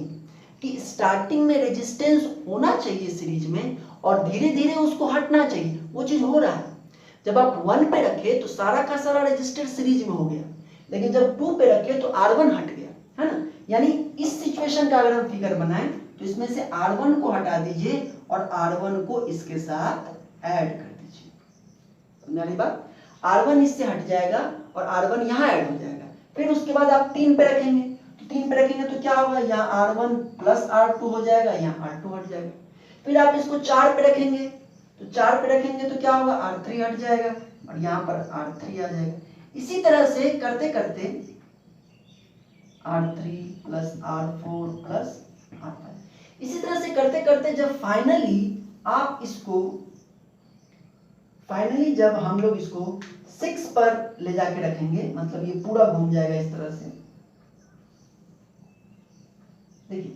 कि स्टार्टिंग में रेजिस्टेंस होना चाहिए सीरीज में और धीरे धीरे उसको हटना चाहिए, वो चीज हो रहा है। जब आप 1 पे रखे तो सारा का सारा रेजिस्टर सीरीज में हो गया, लेकिन जब 2 पे रखे तो R1 हट गया, है ना। यानी इस सिचुएशन का अगर हम फिगर बनाएं तो इसमें से R1 को हटा दीजिए और R1 को इसके साथ ऐड कर दीजिए। समझ रही बात? R1 इससे हट जाएगा और R1 यहाँ ऐड हो जाएगा। फिर उसके बाद आप 3 पे रखेंगे, तो 3 पे रखेंगे तो क्या होगा, यहाँ R1 प्लस R2 हो जाएगा, यहाँ R2 हट जाएगा। फिर आप इसको 4 पे रखेंगे, तो 4 पे रखेंगे तो क्या होगा, R3 हट जाएगा और यहाँ पर R3 आ जाएगा। इसी तरह से करते करते R3 plus R4 plus R5, इसी तरह से करते करते जब फाइनली जब हम लोग इसको 6 पर ले जाके रखेंगे, मतलब ये पूरा घूम जाएगा इस तरह से। देखिए,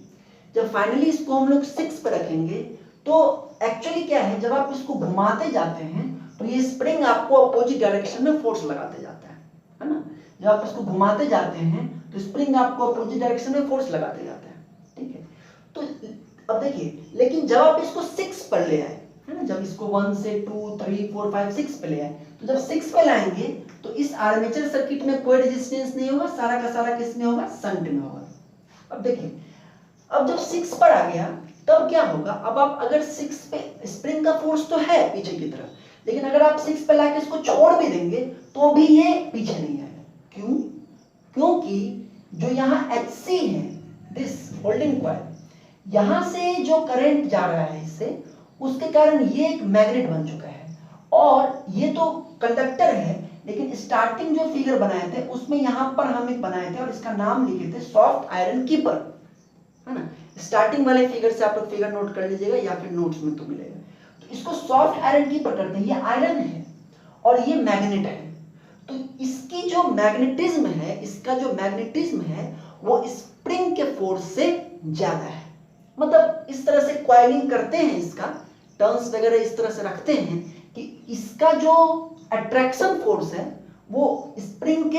जब फाइनली इसको हम लोग 6 पर रखेंगे तो एक्चुअली क्या है, जब आप इसको घुमाते जाते हैं तो ये स्प्रिंग आपको अपोजिट डायरेक्शन में फोर्स लगाते जाता है ना। जब आप इसको घुमाते जाते हैं तो स्प्रिंग आपको अपोजिट डायरेक्शन में फोर्स लगाते जाता है, ठीक है। तो अब देखिए, लेकिन जब आप इसको 6 पर ले आए, है ना, जब इसको 1 से 2 3 4 5 6 पे ले आए, तो जब 6 पे लाएंगे तो इस आर्मेचर सर्किट में कोई रेजिस्टेंस नहीं होगा, सारा का सारा किस में होगा, शंट में होगा। अब देखिए, अब जब 6 पर आ गया तब क्या होगा, अब आप अगर 6 पे स्प्रिंग का फोर्स तो है पीछे की तरफ, लेकिन अगर आप 6 पे लाके इसको छोड़ भी देंगे तो भी ये पीछे नहीं आएगा। क्यों? क्योंकि जो यहाँ HC है, दिस होल्डिंग कॉइल, यहां से जो करंट जा रहा है इससे, उसके कारण ये एक मैग्नेट बन चुका है। और ये तो कंडक्टर है, लेकिन स्टार्टिंग जो फिगर बनाए थे उसमें यहां पर हम एक बनाए थे और इसका नाम लिखे थे सॉफ्ट आयरन कीपर, है ना। स्टार्टिंग वाले फिगर से आप लोग फिगर नोट कर लीजिएगा या फिर नोट्स में तो मिलेगा। तो इसको सॉफ्ट आयरन कीपर करते हैं। ये आयरन है और ये मैग्नेट है, तो इसकी जो मैग्नेटिज्म है, इसका जो मैग्नेटिज्म है वो स्प्रिंग के फोर्स से ज्यादा है। मतलब इस तरह से कॉइलिंग करते हैं, इसका टर्न्स वगैरह इस तरह से रखते हैं कि इसका जो अट्रैक्शन फोर्स है वो स्प्रिंग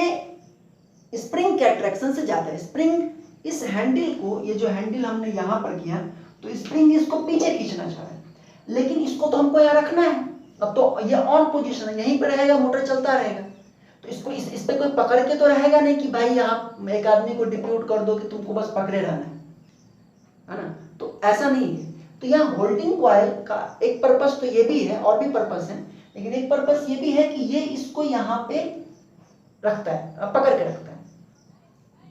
के अट्रैक्शन से ज्यादा है। स्प्रिंग इस हैंडल को, ये जो हैंडल हमने यहां पर किया, तो स्प्रिंग इसको पीछे खींचना चाह रहा है, लेकिन इसको तो हमको यहाँ रखना है। अब तो ये ऑन पोजीशन है, यहीं पर रहेगा, मोटर चलता रहेगा, तो इसको इस पे कोई पकड़ के तो रहेगा नहीं कि भाई यहाँ एक आदमी को डिप्यूट कर दो कि तुमको बस पकड़े रहना है ना। तो ऐसा नहीं है। तो यहाँ होल्डिंग कॉइल का एक पर्पस तो ये भी है, और भी पर्पस है, लेकिन एक पर्पस ये भी है कि ये इसको यहाँ पे रखता है, पकड़ के रखता है,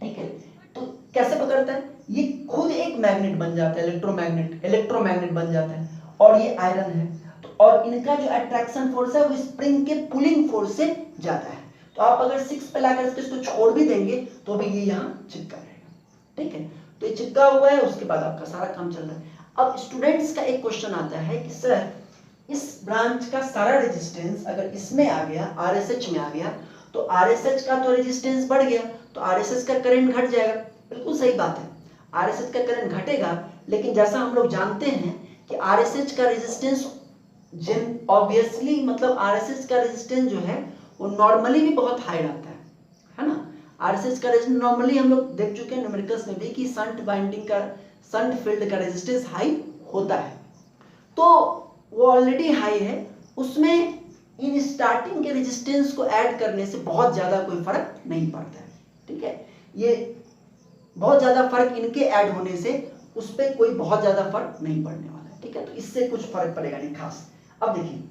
ठीक है। तो कैसे पकड़ता है, ये खुद एक मैग्नेट बन जाता है, इलेक्ट्रोमैग्नेट बन जाता है, और ये आयरन है। तो और इनका जो अट्रैक्शन फोर्स है वो स्प्रिंग के पुलिंग फोर्स से ज्यादा है। तो आप अगर 6 पे लाकर इसको छोड़ भी देंगे तो भी ये यहाँ चिपका रहेगा, ठीक है। तो ये चिपका हुआ है, उसके बाद आपका सारा काम चल रहा है। अब स्टूडेंट्स का एक क्वेश्चन आता है कि सर, इस ब्रांच का सारा रेजिस्टेंस अगर इसमें आ गया, RSH में आ गया, तो RSH का तो रेजिस्टेंस बढ़ गया, तो RSH का करंट घट जाएगा। बिल्कुल सही बात है, RSH का करंट घटेगा, लेकिन जैसा हम लोग जानते हैं कि RSH का रेजिस्टेंस ऑब्वियसली, मतलब RSH का रेजिस्टेंस जो है वो नॉर्मली भी बहुत हाई रहता है ना। RSH का रेजिस्टेंस नॉर्मली हम लोग देख चुके हैं न्यूमेरिकल्स में भी कि शंट फील्ड का रेजिस्टेंस हाई होता है, तो वो ऑलरेडी हाई है, उसमें इन स्टार्टिंग के रेजिस्टेंस को ऐड करने से बहुत ज्यादा कोई फर्क नहीं पड़ता है, ठीक है। ये बहुत ज्यादा फर्क इनके ऐड होने से उस पर कोई बहुत ज्यादा फर्क नहीं पड़ने वाला है, ठीक है। तो इससे कुछ फर्क पड़ेगा नहीं खास। अब देखिए,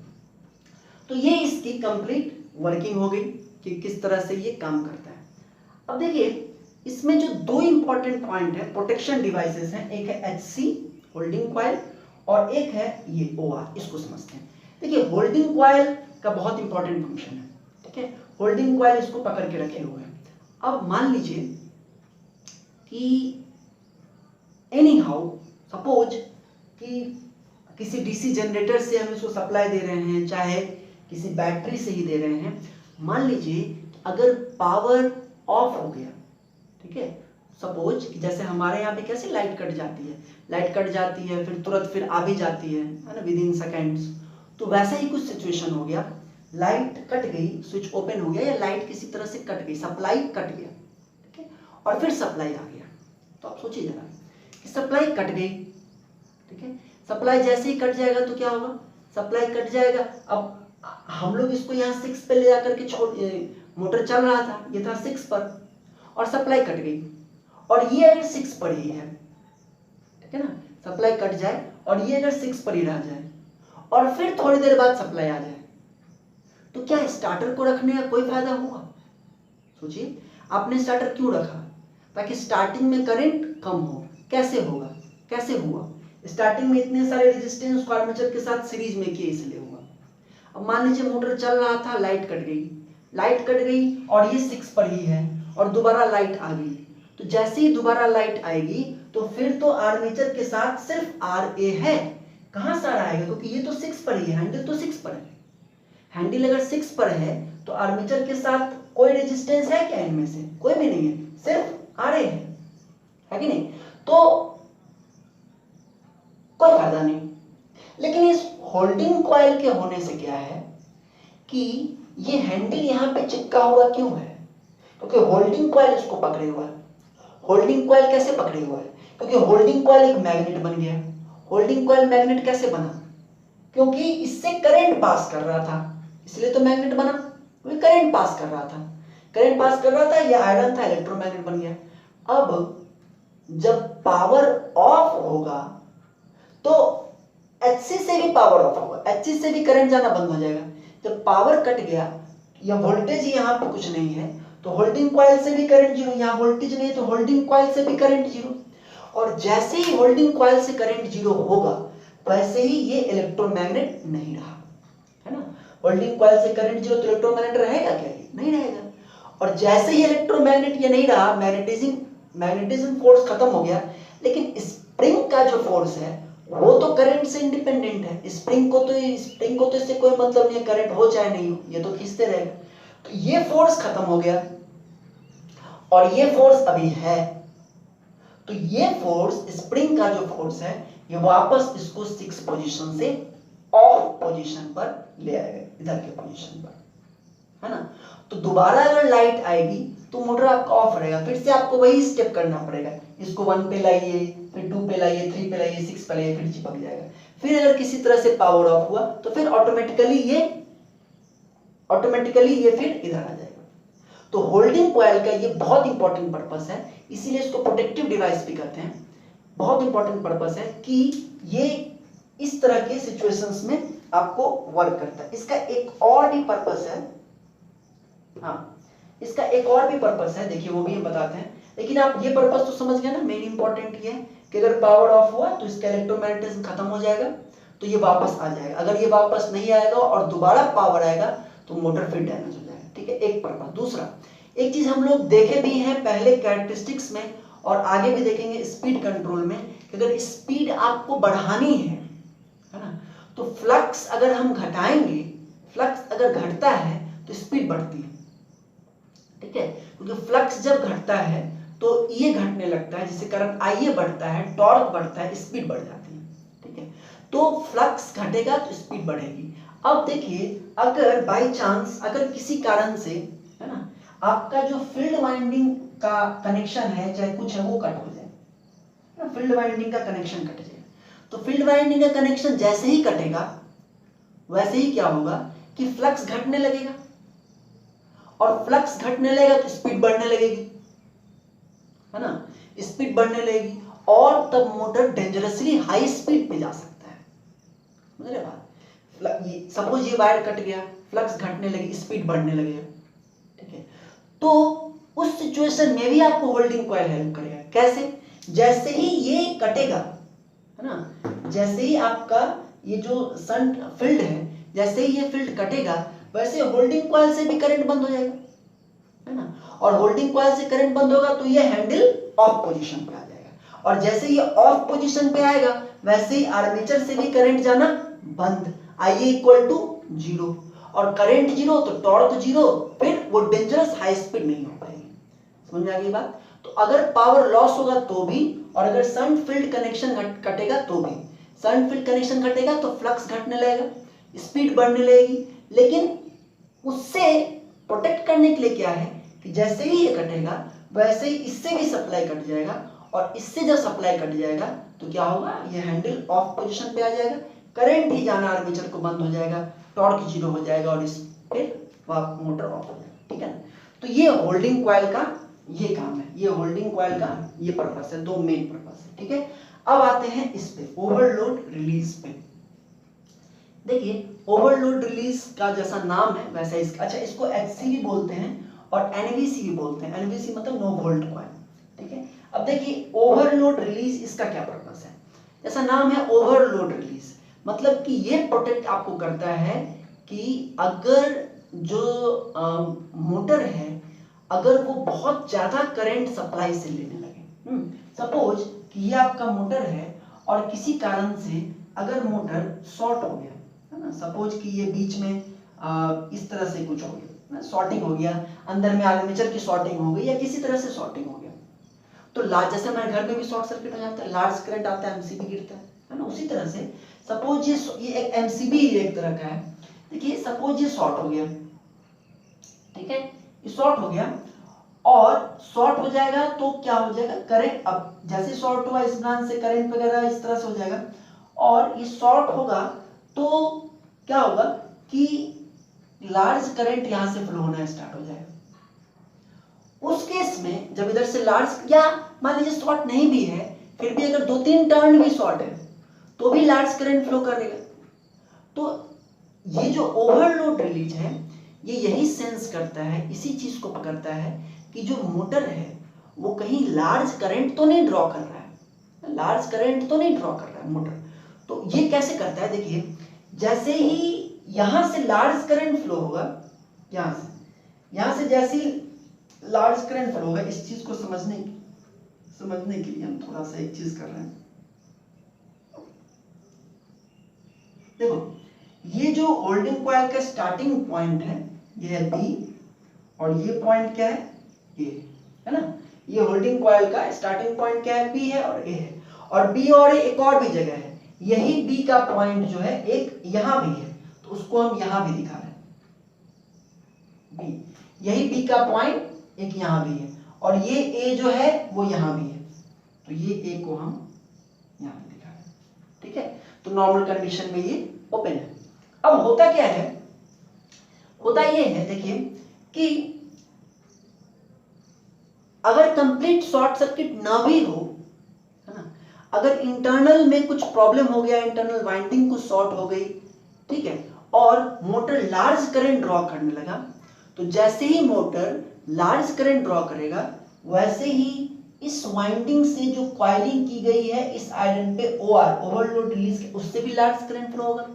तो ये इसकी कंप्लीट वर्किंग हो गई कि किस तरह से ये काम करता है। अब देखिए, इसमें जो दो इंपॉर्टेंट पॉइंट है, प्रोटेक्शन डिवाइसेस हैं, एक है HC होल्डिंग कॉइल और एक है ये OR, इसको समझते हैं। देखिए, होल्डिंग कॉइल का बहुत इंपॉर्टेंट फंक्शन है, ठीक है। होल्डिंग कॉइल इसको पकड़ के रखे हुए हैं। अब मान लीजिए कि एनी हाउ सपोज कि किसी DC जनरेटर से हम इसको सप्लाई दे रहे हैं, चाहे किसी बैटरी से ही दे रहे हैं। मान लीजिए अगर पावर ऑफ हो गया, ठीक है, सपोज जैसे हमारे यहाँ पे कैसे लाइट कट जाती है, फिर तुरंत फिर आ भी जाती है ना, विद इन सेकेंड्स। तो वैसा ही कुछ सिचुएशन हो गया, लाइट कट गई, स्विच ओपन हो गया, या लाइट किसी तरह से कट गई, सप्लाई कट गया, ठीक है, और फिर सप्लाई आ गया। तो आप सोचिए जरा कि सप्लाई कट गई, ठीक है, सप्लाई जैसे ही कट जाएगा तो क्या होगा, सप्लाई कट जाएगा। अब हम लोग इसको यहाँ 6 पे ले जाकर के मोटर चल रहा था, ये था 6 पर, और सप्लाई कट गई, और ये अगर 6 पर ही है, ठीक है ना, सप्लाई कट जाए और ये अगर 6 पर ही रह जाए और फिर थोड़ी देर बाद सप्लाई आ जाए, तो क्या स्टार्टर को रखने का कोई फायदा हुआ? सोचिए, आपने स्टार्टर क्यों रखा? ताकि स्टार्टिंग में करंट कम हो। कैसे होगा? कैसे हुआ? स्टार्टिंग में इतने सारे रेजिस्टेंस आर्मेचर के साथ सीरीज में किए, इसलिए हुआ। अब मान लीजिए मोटर चल रहा था, लाइट कट गई और ये 6 पर ही है और दोबारा लाइट आ गई। तो जैसे ही दोबारा लाइट आएगी तो फिर तो आर्मेचर के साथ सिर्फ RA है, कहां से आएगा? क्योंकि ये तो 6 पर ही है, हैंडल तो 6 पर है। हैंडल अगर 6 पर है तो आर्मेचर के साथ कोई रेजिस्टेंस है क्या? इनमें से कोई भी नहीं है, सिर्फ RA है कि नहीं? तो कोई फायदा नहीं। लेकिन इस होल्डिंग कॉइल के होने से क्या है कि ये हैंडल यहां पे चिपका हुआ क्यों है? क्योंकि होल्डिंग कॉइल इसको पकड़े हुआ है। होल्डिंग कॉइल कैसे पकड़े हुआ है? क्योंकि होल्डिंग कॉइल एक मैग्नेट बन गया। होल्डिंग कॉइल मैग्नेट कैसे बना? क्योंकि इससे करंट पास कर रहा था, इसलिए तो मैग्नेट बना। क्योंकि करंट पास कर रहा था, ये आयरन था, इलेक्ट्रोमैग्नेट बन गया। अब जब पावर ऑफ होगा तो HC से भी पावर ऑफ होगा, HC से भी करंट जाना बंद हो जाएगा। जब पावर कट गया या वोल्टेज यहाँ पे कुछ नहीं है तो होल्डिंग कॉइल से भी करंट जीरो, यहाँ वोल्टेज नहीं है तो होल्डिंग कॉइल से भी करंट जीरो। और जैसे ही होल्डिंग कॉइल से करंट जीरो होगा वैसे ही ये इलेक्ट्रोमैग्नेट नहीं रहा, है ना? होल्डिंग कॉइल से करंट जीरो तो इलेक्ट्रोमैग्नेट रहेगा क्या? नहीं रहेगा। और जैसे ही इलेक्ट्रोमैग्नेट ये नहीं रहा, मैग्नेटिज्म फोर्स खत्म हो गया, लेकिन स्प्रिंग का जो फोर्स है वो तो करंट से इंडिपेंडेंट है। स्प्रिंग को तो इससे कोई मतलब नहीं है, करंट हो चाहे नहीं हो, ये तो खींचते रहेगा। तो ये फोर्स खत्म हो गया और ये फोर्स अभी है, तो ये फोर्स, स्प्रिंग का जो फोर्स है, ये वापस इसको 6 पोजीशन से ऑफ पोजीशन पर ले आएगा, इधर के पोजीशन पर, है ना? तो दोबारा अगर लाइट आएगी तो मोटर आपका ऑफ रहेगा, फिर से आपको वही स्टेप करना पड़ेगा। इसको 1 पे लाइए, फिर 2 पे लाइए, 3 पे लाइए, 6 पे लाइए, फिर चिपक जाएगा। फिर अगर किसी तरह से पावर ऑफ हुआ तो फिर ऑटोमेटिकली ये फिर इधर आ जाएगा। तो होल्डिंग कॉइल का ये बहुत इंपॉर्टेंट पर्पस है, इसीलिए इसको प्रोटेक्टिव डिवाइस भी कहते हैं। बहुत इंपॉर्टेंट पर्पस है कि ये इस तरह के सिचुएशंस में आपको वर्क करता है। इसका एक और भी पर्पस है, इसका एक और भी पर्पस है, देखिए वो भी हम बताते हैं। लेकिन आप ये पर्पस तो समझ गए ना, मेन इंपॉर्टेंट ये है कि अगर पावर ऑफ हुआ तो इसका इलेक्ट्रोमैग्नेटिज्म खत्म हो जाएगा, तो ये वापस आ जाएगा। अगर ये वापस नहीं आएगा और दोबारा पावर आएगा तो मोटर फिर डैमेज हो जाएगा, ठीक है? एक पर्पस। दूसरा, एक चीज हम लोग देखे भी हैं पहले कैरेक्टरिस्टिक्स में और आगे भी देखेंगे स्पीड कंट्रोल में, कि अगर स्पीड आपको बढ़ानी है ना, तो फ्लक्स अगर हम घटाएंगे, फ्लक्स अगर घटता है तो स्पीड बढ़ती है, ठीक है? क्योंकि फ्लक्स जब घटता है तो ये घटने लगता है, जिससे कारण IA बढ़ता है, टॉर्क बढ़ता है, स्पीड बढ़ जाती है, ठीक है? तो फ्लक्स घटेगा तो स्पीड बढ़ेगी। अब देखिए, अगर बाय चांस, अगर किसी कारण से, है ना, आपका जो फील्ड वाइंडिंग का कनेक्शन है चाहे कुछ है वो कट हो जाए, ना, फील्ड वाइंडिंग का कनेक्शन कट जाए, तो फील्ड वाइंडिंग का कनेक्शन जैसे ही कटेगा वैसे ही क्या होगा कि फ्लक्स घटने लगेगा, और फ्लक्स घटने लगेगा तो स्पीड बढ़ने लगेगी, है ना? स्पीड बढ़ने लगेगी और तब मोटर डेंजरसली हाई स्पीड पे जा सकता है। समझ रहे बात? सपोज ये वायर कट गया, फ्लक्स घटने लगी, स्पीड बढ़ने लगेगा, ठीक है? तो उस सिचुएशन में भी आपको होल्डिंग कॉइल हेल्प करेगा। कैसे? जैसे ही ये कटेगा, है ना, जैसे ही आपका ये जो शंट फील्ड है, जैसे ही ये फील्ड कटेगा वैसे होल्डिंग कॉइल से भी करंट बंद हो जाएगा, है ना? और होल्डिंग कॉइल से करंट बंद होगा तो ये हैंडल ऑफ पोजीशन पे आ जाएगा, और जैसे ये ऑफ पोजीशन पे आएगा वैसे ही आर्मेचर से भी करंट जाना बंद, IA इक्वल टू 0, और करंट 0 तो टॉर्क 0, फिर वो डेंजरस हाई स्पीड नहीं हो पाएगी। समझ में आ गई बात? तो अगर पावर लॉस होगा तो भी, और अगर शंट फील्ड कनेक्शन कटेगा तो भी, शंट फील्ड कनेक्शन कटेगा तो फ्लक्स घटने लगेगा, स्पीड बढ़ने लगेगी, लेकिन उससे प्रोटेक्ट करने के लिए क्या है कि जैसे ही ये कटेगा वैसे ही इससे भी सप्लाई कट जाएगा, और इससे जब सप्लाई कट जाएगा तो क्या होगा, ये हैंडल ऑफ पोजीशन पे आ जाएगा, करंट ही जाना आर्मेचर को बंद हो जाएगा, टॉर्क 0 हो जाएगा और इस फिर मोटर ऑफ हो जाएगा, ठीक है ना? तो ये होल्डिंग कॉइल का ये काम है, ये होल्डिंग कॉइल का ये पर्पस है, दो मेन पर्पस है, ठीक है? अब आते हैं इस पे ओवरलोड रिलीज पे। देखिए ओवरलोड रिलीज का जैसा नाम है वैसा इसका, अच्छा इसको एचसी भी बोलते हैं और एनवीसी भी बोलते हैं। एनवीसी मतलब नो वोल्ट कॉइल, ठीक है। अब देखिए ओवरलोड रिलीज इसका क्या पर्पस है, जैसा नाम है ओवरलोड रिलीज, मतलब कि ये प्रोटेक्ट आपको करता है कि अगर जो मोटर है अगर वो बहुत ज्यादा करंट सप्लाई से लेने लगे, सपोज कि ये आपका मोटर है और किसी कारण से अगर मोटर शॉर्ट हो गया है ना, सपोज कि ये बीच में इस तरह से कुछ हो गया, शॉर्टिंग हो गया, अंदर में आर्मेचर की शॉर्टिंग हो गई या किसी तरह से शॉर्टिंग हो गया, तो जैसे हमारे घर में भी शॉर्ट सर्किट हो जाता है, लार्ज करंट आता है, एमसीबी गिरता है ना, उसी तरह से सपोज ये एक एमसीबी एक तरह का है। देखिए सपोज ये शॉर्ट हो गया, ठीक है, ये शॉर्ट हो गया और शॉर्ट हो जाएगा तो क्या हो जाएगा, करंट, अब जैसे शॉर्ट हुआ इस ब्रांच से करंट वगैरह इस तरह से हो जाएगा और ये शॉर्ट होगा तो क्या होगा कि लार्ज करंट यहां से फ्लो होना स्टार्ट हो जाएगा। उस केस में जब इधर से लार्ज, या मान लीजिए शॉर्ट नहीं भी है फिर भी अगर 2-3 टर्न भी शॉर्ट है तो भी लार्ज करंट फ्लो करेगा। तो ये जो ओवरलोड रिलीज है ये यही सेंस करता है, इसी चीज को पकड़ता है कि जो मोटर है वो कहीं लार्ज करंट तो नहीं ड्रॉ कर रहा है, लार्ज करंट तो नहीं ड्रॉ कर रहा है मोटर। तो ये कैसे करता है, देखिए जैसे ही यहां से लार्ज करंट फ्लो होगा, यहां से जैसे ही लार्ज करंट फ्लो होगा, इस चीज को समझने के लिए हम थोड़ा सा एक चीज कर रहे हैं। देखो ये जो होल्डिंग कॉइल का स्टार्टिंग पॉइंट है ये है बी और ये पॉइंट क्या है, ए है ना, ये होल्डिंग कॉइल का स्टार्टिंग पॉइंट क्या है, बी है और ए है, और बी और ए एक और भी जगह है, यही बी का पॉइंट जो है एक यहां भी है, तो उसको हम यहां भी दिखा रहे हैं, बी, यही बी का पॉइंट एक यहां भी है और ये ए जो है वो यहां भी है, तो ये ए को हम यहां पे दिखा रहे हैं, ठीक है। तो नॉर्मल कंडीशन में ये ओपन है। अब होता क्या है, होता ये है देखिए कि अगर कंप्लीट शॉर्ट सर्किट ना भी हो, है ना, अगर इंटरनल में कुछ प्रॉब्लम हो गया, इंटरनल वाइंडिंग कुछ शॉर्ट हो गई, ठीक है, और मोटर लार्ज करंट ड्रॉ करने लगा, तो जैसे ही मोटर लार्ज करंट ड्रॉ करेगा वैसे ही इस वाइंडिंग से जो कॉइलिंग की गई है इस आयरन पे ओआर, ओवरलोड रिलीज के, उससे भी लार्ज करंट फ्लो होगा।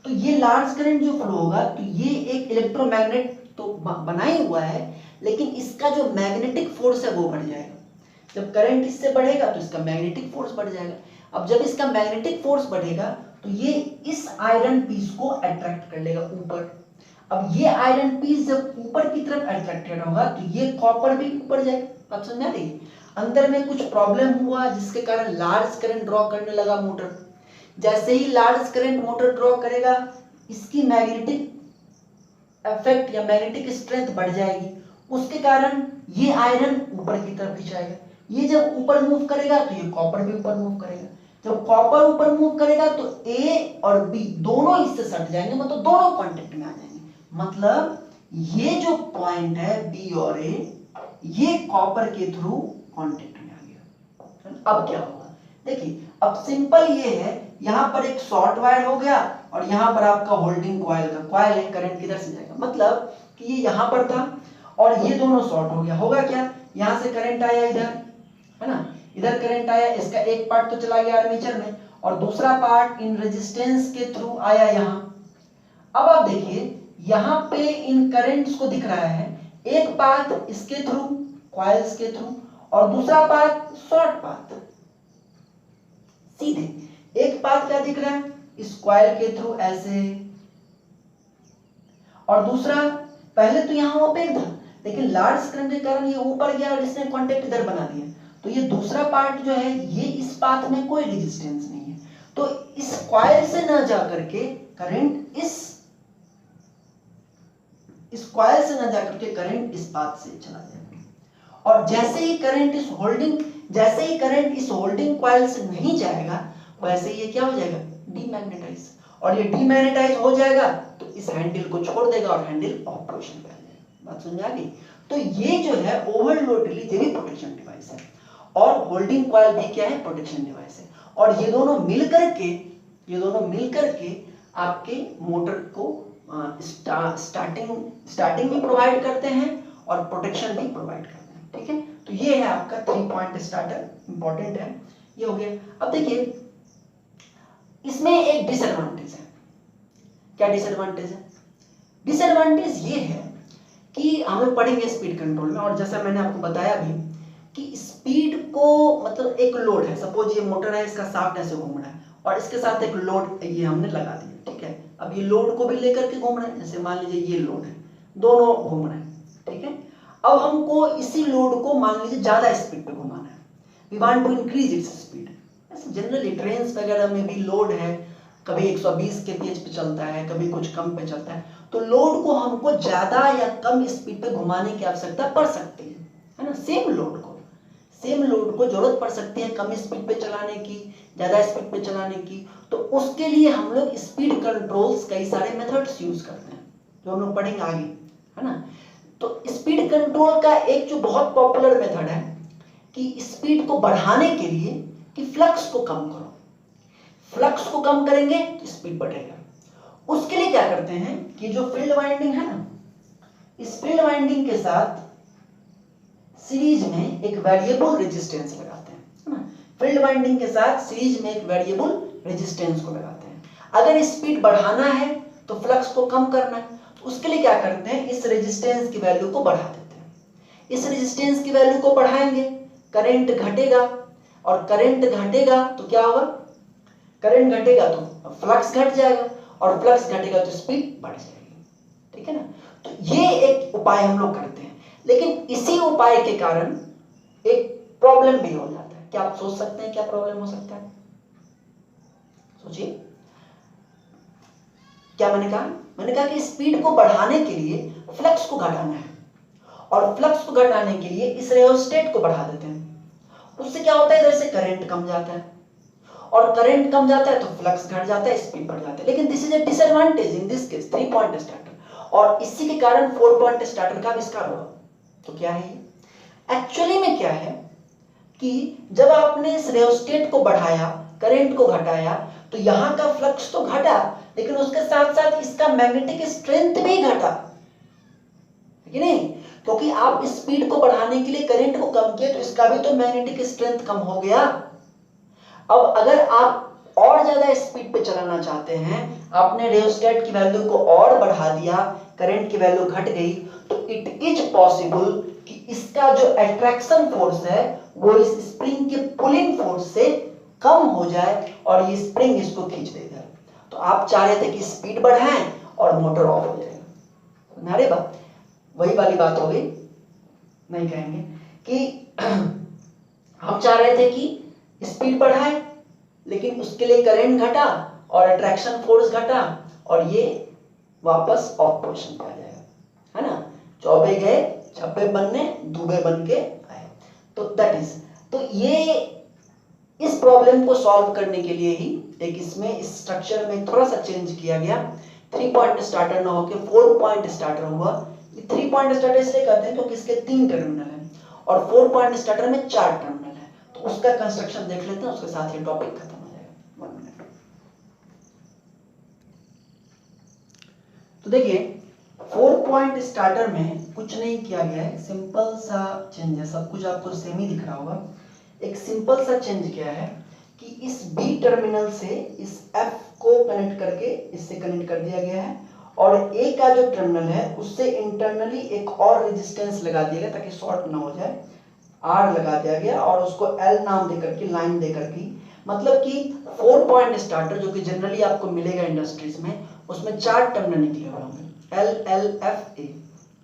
तो ये लार्ज करंट जो फ्लो होगा तो ये एक इलेक्ट्रोमैग्नेट तो बना ही हुआ है, लेकिन इसका जो मैग्नेटिक फोर्स है वो बढ़ जाएगा। जब करंट इससे बढ़ेगा तो इसका मैग्नेटिक फोर्स बढ़ जाएगा। अब जब इसका मैग्नेटिक फोर्स बढ़ेगा तो ये इस आयरन पीस को अट्रैक्ट कर लेगा ऊपर। अब ये आयरन पीस जब ऊपर की तरफ अट्रैक्टेड होगा तो ये कॉपर भी ऊपर जाएगा। बात समझ आ रही है? अंदर में कुछ प्रॉब्लम हुआ जिसके कारण लार्ज करंट ड्रॉ करने लगा मोटर। जैसे ही लार्ज करंट मोटर ड्रॉ करेगा इसकी मैग्नेटिक इफेक्ट या मैग्नेटिक स्ट्रेंथ बढ़ जाएगी, उसके कारण ये आयरन ऊपर की तरफ खिंचाएगा। ये जब ऊपर मूव करेगा तो ये कॉपर भी ऊपर मूव करेगा। जब कॉपर ऊपर मूव करेगा तो ए और बी दोनों इससे सट जाएंगे, मतलब दोनों कांटेक्ट में आ जाएंगे। मतलब ये जो पॉइंट है बी और ए ये कॉपर के थ्रू कांटेक्ट में आ गया। अब क्या होगा देखिए, अब सिंपल ये है, यहां पर एक शॉर्ट वायर हो गया और यहां पर आपका होल्डिंग कॉइल का कॉइल है, करंट किधर से जाएगा, मतलब कि ये यहां पर था और ये दोनों शॉर्ट हो गया। होगा क्या, यहां से करंट आया इधर, है ना, इधर करंट आया, इसका एक पार्ट तो चला गया आर्मेचर में और दूसरा पार्ट इन रेजिस्टेंस के थ्रू आया यहां। अब आप देखिए यहां पे इन करंट्स को दिख रहा है, एक पाथ इसके थ्रू कॉइल्स के थ्रू और दूसरा पाथ शॉर्ट पाथ। सीधे एक पाथ क्या दिख रहा है, इस कॉइल के थ्रू ऐसे, और दूसरा पहले तो यहां ओपन था लेकिन लार्ज करंट के कारण ये ऊपर गया और इसने कांटेक्ट इधर बना दिया, तो ये दूसरा पार्ट जो है ये इस पाथ में कोई रेजिस्टेंस नहीं है, तो इस कॉइल से ना जा करके करंट इस कॉइल से ना जा करके करंट इस पाथ से चला जाएगा। और जैसे ही करंट इस होल्डिंग कॉइल से नहीं जाएगा वैसे ये क्या हो जाएगा, डीमैग्नेटाइज, और ये डीमैग्नेटाइज हो जाएगा तो इस हैंडल को छोड़ देगा और हैंडल ऑपरेशन पे आ जाएगा। बात समझ आ गई? तो ये जो है ओवरलोड रिलीज ये भी प्रोटेक्शन डिवाइस है और होल्डिंग कॉइल भी क्या है, प्रोटेक्शन डिवाइस है। और ये दोनों मिल करके आपके मोटर को स्टार्टिंग भी प्रोवाइड करते हैं और प्रोटेक्शन भी प्रोवाइड करते हैं। ठीक है, तो ये है आपका 3 पॉइंट स्टार्टर, इंपॉर्टेंट है, ये हो गया। अब देखिए इसमें एक डिसएडवांटेज है। क्या डिसएडवांटेज है? डिसएडवांटेज ये है कि हम लोग पढ़ेंगे स्पीड कंट्रोल में, और जैसा मैंने आपको बताया भी कि स्पीड को मतलब एक लोड है, सपोज ये मोटर है, इसका शाफ्ट ऐसे घूम रहा है और इसके साथ एक लोड ये हमने लगा दिया। ठीक है, अब ये लोड को भी लेकर के घूम रहे हैं, जैसे मान लीजिए ये लोड है, दोनों घूम रहे हैं। ठीक है, अब हमको इसी लोड को मान लीजिए ज्यादा स्पीड पे घुमाना है, we want to increase its speed. ऐसे जनरली ट्रेन्स वगैरह में भी लोड है, कभी 120 kph पे चलता है, कभी कुछ कम पे चलता है, तो लोड को हमको ज्यादा या कम स्पीड पे घुमाने की आवश्यकता पड़ सकती है ना। सेम लोड को जरूरत पड़ सकती है कम स्पीड पे चलाने की, ज्यादा स्पीड पे चलाने की। तो उसके लिए हम लोग स्पीड कंट्रोल्स कई सारे मेथड्स यूज करते हैं, जो हम लोग पढ़ेंगे आगे, है ना। तो स्पीड कंट्रोल का एक जो बहुत पॉपुलर मेथड है कि स्पीड को बढ़ाने के लिए कि फ्लक्स को कम करो, फ्लक्स को कम करेंगे तो स्पीड बढ़ेगा। उसके लिए क्या करते हैं कि जो फील्ड वाइंडिंग है ना, इस फील्ड वाइंडिंग के साथ सीरीज में एक वेरिएबल रेजिस्टेंस लगाते हैं, है ना। फील्ड वाइंडिंग के साथ सीरीज में एक वेरिएबल रेजिस्टेंस को लगाते हैं। अगर स्पीड बढ़ाना है तो फ्लक्स को कम करना है, तो उसके लिए क्या करते हैं, इस रेजिस्टेंस की वैल्यू को बढ़ा देते हैं। इस रेजिस्टेंस की वैल्यू को बढ़ाएंगे, करंट घटेगा, और करंट घटेगा तो क्या होगा, करंट घटेगा तो फ्लक्स घट जाएगा, और फ्लक्स घटेगा तो स्पीड बढ़ जाएगी। ठीक है ना, तो ये एक उपाय हम लोग करते हैं। लेकिन इसी उपाय के कारण एक प्रॉब्लम भी हो जाता है। क्या आप सोच सकते हैं क्या प्रॉब्लम हो सकता है? सोचिए, क्या मैंने कहा कि स्पीड को बढ़ाने के लिए फ्लक्स को घटाना है, और फ्लक्स को घटाने के लिए इस रियोस्टेट को बढ़ा देते हैं। उससे क्या होता है, इधर से करंट कम जाता है, और करंट कम जाता है तो फ्लक्स घट जाता है, स्पीड बढ़ जाता है। लेकिन this is a disadvantage in this case 3 point starter, और इसी के कारण 4 पॉइंट स्टार्टर का आविष्कार हुआ। तो क्या है ये? एक्चुअली में क्या है कि जब आपने इस रियोस्टेट को बढ़ाया, करंट को घटाया, तो यहां का फ्लक्स तो घटा, लेकिन उसके साथ साथ इसका मैग्नेटिक स्ट्रेंथ भी घटा, है कि नहीं? क्योंकि आप स्पीड को बढ़ाने के लिए करंट को कम किए तो इसका भी तो मैग्नेटिक स्ट्रेंथ कम हो गया। अब अगर आप और ज्यादा स्पीड पे चलाना चाहते हैं, आपने रियोस्टेट की वैल्यू को और बढ़ा दिया, करंट की वैल्यू घट गई, तो इट इज पॉसिबल कि इसका जो अट्रैक्शन फोर्स है वो इस स्प्रिंग के पुलिंग फोर्स से कम हो जाए, और ये स्प्रिंग इसको खींच देगा। तो आप चाह रहे थे कि स्पीड बढ़ाएं और मोटर ऑफ हो जाएगा। अरे बात वही वाली बात हो गई, नहीं कहेंगे कि हम चाह रहे थे कि स्पीड बढ़ाए, लेकिन उसके लिए करंट घटा और अट्रैक्शन फोर्स घटा, और ये वापस ऑफ पोजीशन पे आ जाएगा, है ना। चौबे गए छब्बे बनने, दूबे बन के आए। तो दैट इज, तो ये इस प्रॉब्लम को सॉल्व करने के लिए ही एक इसमें स्ट्रक्चर में थोड़ा सा चेंज किया गया। 3 पॉइंट स्टार्टर ना होकर 4 पॉइंट स्टार्टर हुआ। 3 पॉइंट स्टार्टर इसलिए कहते हैं क्योंकि इसके 3 टर्मिनल हैं, और 4 पॉइंट स्टार्टर में 4 टर्मिनल है। तो उसका कंस्ट्रक्शन देख लेते हैं, उसके साथ ये टॉपिक खत्म हो जाएगा। 1 मिनट। तो देखिए 4 पॉइंट स्टार्टर में कुछ नहीं किया गया है, सिंपल सा चेंज है, सब कुछ आपको सेम ही दिख रहा होगा। एक सिंपल सा चेंज किया है कि इस B टर्मिनल से इस F को कनेक्ट करके इससे कनेक्ट कर दिया गया है, और A का जो टर्मिनल है उससे इंटरनली एक और रेजिस्टेंस लगा दिया गया ताकि शॉर्ट ना हो जाए, R लगा दिया गया, और उसको L नाम देकर के, लाइन देकर के, मतलब कि 4 पॉइंट स्टार्टर जो कि जनरली आपको मिलेगा इंडस्ट्रीज में, उसमें 4 टर्मिनल निकले हुए होंगे, L L F A।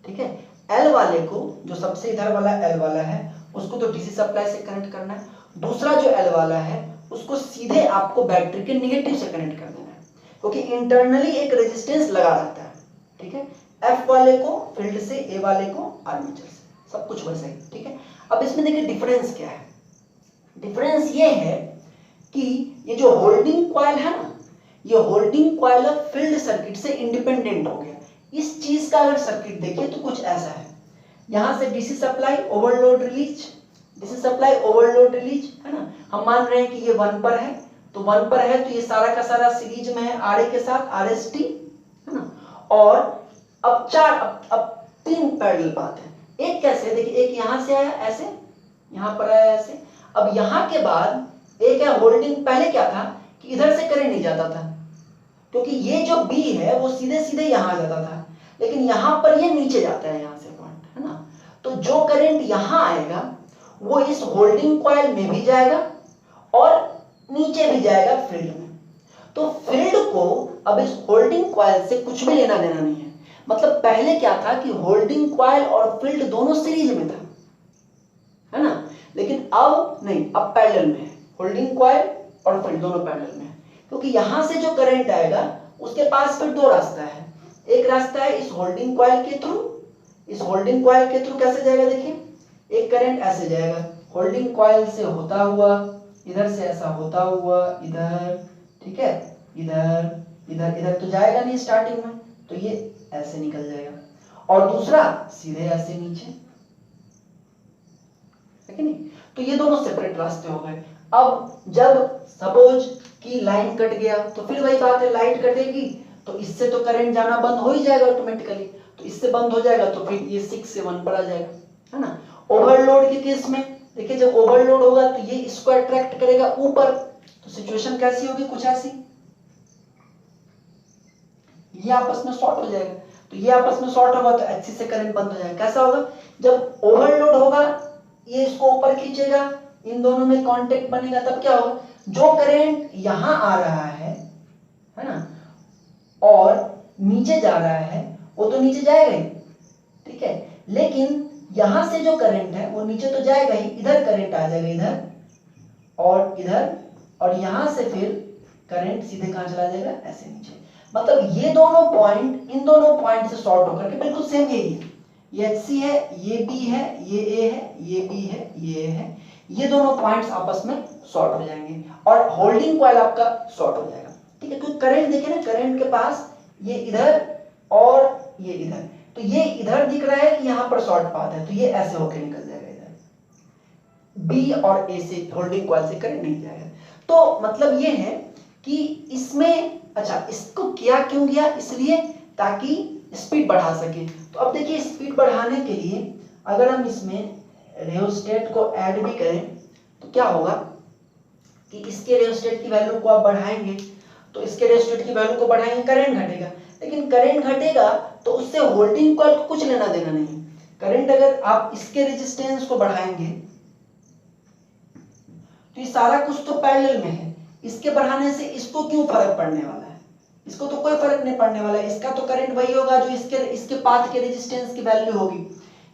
ठीक है, L वाले को, जो सबसे इधर वाला L वाला है, उसको तो डीसी सप्लाई से कनेक्ट करना है। दूसरा जो L वाला है उसको सीधे आपको बैटरी के नेगेटिव से कनेक्ट कर देना है, क्योंकि इंटरनली एक रेजिस्टेंस लगा रहता है। ठीक है, F वाले को फील्ड से, A वाले को आर्मेचर से, सब कुछ वैसा ही। ठीक है, अब इसमें देखिए डिफरेंस क्या है। डिफरेंस ये है कि ये जो होल्डिंग कॉइल है ना, ये होल्डिंग कॉइल फील्ड सर्किट से इंडिपेंडेंट हो गया। इस चीज का अगर सर्किट देखिए तो कुछ ऐसा है, यहां से DC supply, overload release, this is supply overload release, है ना। हम मान रहे हैं कि ये 1 पर है, तो 1 पर है तो ये सारा का सारा सीरीज में है RA के साथ RST, है ना। और अब 3 पैरेलल पाथ है। एक कैसे, देखिए एक यहां से आया ऐसे, यहां पर आया ऐसे, अब यहां के बाद एक है होल्डिंग। पहले क्या था कि इधर से करंट नहीं जाता था, क्योंकि ये जो B है वो सीधे सीधे यहां जाता था, लेकिन यहां पर ये नीचे जाता है यहां से पॉइंट, है ना। तो जो करंट यहां आएगा वो इस होल्डिंग कॉइल में भी जाएगा और नीचे भी जाएगा फील्ड में। तो फील्ड को अब इस होल्डिंग कॉइल से कुछ भी लेना देना नहीं है। मतलब पहले क्या था कि होल्डिंग कॉइल और फील्ड दोनों सीरीज में था, है ना, लेकिन अब नहीं, अब पैरेलल में है। होल्डिंग कॉइल और फील्ड दोनों पैरेलल में है, क्योंकि यहां से जो करंट आएगा उसके पास फिर 2 रास्ता है। एक रास्ता है इस होल्डिंग कॉइल के थ्रू, इस होल्डिंग कॉइल के थ्रू कैसे जाएगा, देखिए एक करंट ऐसे जाएगा होल्डिंग कॉइल से होता हुआ, इधर से ऐसा होता हुआ इधर, ठीक है, इधर इधर इधर तो जाएगा नहीं स्टार्टिंग में, तो ये ऐसे निकल जाएगा। और दूसरा सीधे ऐसे नीचे, है कि नहीं। तो ये दोनों सेपरेट रास्ते हो गए। अब जब सपोज कि लाइन कट गया तो फिर वही बात है, लाइन कटेगी तो इससे तो करंट जाना बंद हो ही जाएगा ऑटोमेटिकली, तो इससे बंद हो जाएगा तो फिर ये 6 से 1 पर आ जाएगा, है ना। ओवरलोड के केस में देखिए जब ओवरलोड होगा तो ये इसको अट्रैक्ट करेगा ऊपर, तो सिचुएशन कैसी होगी, कुछ ऐसी, ये आपस में शॉर्ट हो जाएगा। तो ये आपस में शॉर्ट होगा तो HC से करंट बंद हो जाएगा। कैसा होगा, जब ओवरलोड होगा ये इसको ऊपर खींचेगा, इन दोनों में कांटेक्ट बनेगा, तब क्या होगा, जो करंट यहां आ रहा है ना, और नीचे जा रहा है वो तो नीचे जाएगा ही, ठीक है, लेकिन यहां से जो करंट है वो नीचे तो जाएगा ही, इधर करंट आ जाएगा इधर, और यहां से फिर करंट सीधे कहां चला जाएगा, ऐसे नीचे। मतलब ये दोनों पॉइंट इन दोनों पॉइंट से शॉर्ट होकर के बिल्कुल सेम यही है, ये HC है, ये B है, ये A है, ये B है, ये A है, ये दोनों पॉइंट्स आपस में शॉर्ट हो जाएंगे और होल्डिंग कॉइल आपका शॉर्ट हो जाएगा, ठीक है। क्योंकि करंट देखिए ना, करंट के पास ये इधर और ये इधर, तो ये इधर दिख रहा है कि यहां पर शॉर्ट पाथ है, तो ये ऐसे होके निकल जाएगा इधर, B और A से होल्डिंग कॉइल से करंट नहीं जाएगा। तो मतलब ये है कि इसमें, अच्छा इसको किया क्यों गया, इसलिए ताकि स्पीड बढ़ा सके। तो अब देखिए स्पीड बढ़ाने के लिए अगर हम इसमें रियोस्टेट को ऐड भी करें तो क्या होगा कि इसके रियोस्टेट की वैल्यू को आप बढ़ाएंगे, तो इसके रियोस्टेट की वैल्यू को बढ़ाएंगे, करंट घटेगा, लेकिन करंट घटेगा तो उससे होल्डिंग कॉइल को कुछ लेना देना नहीं। करंट अगर आप इसके रेजिस्टेंस को बढ़ाएंगे तो ये सारा कुछ तो पैरेलल में है, इसके बढ़ाने से इसको क्यों फर्क पड़ने वाला है, इसको तो कोई फर्क नहीं पड़ने वाला है, इसका तो करंट वही होगा जो इसके पाथ के रेजिस्टेंस की वैल्यू होगी,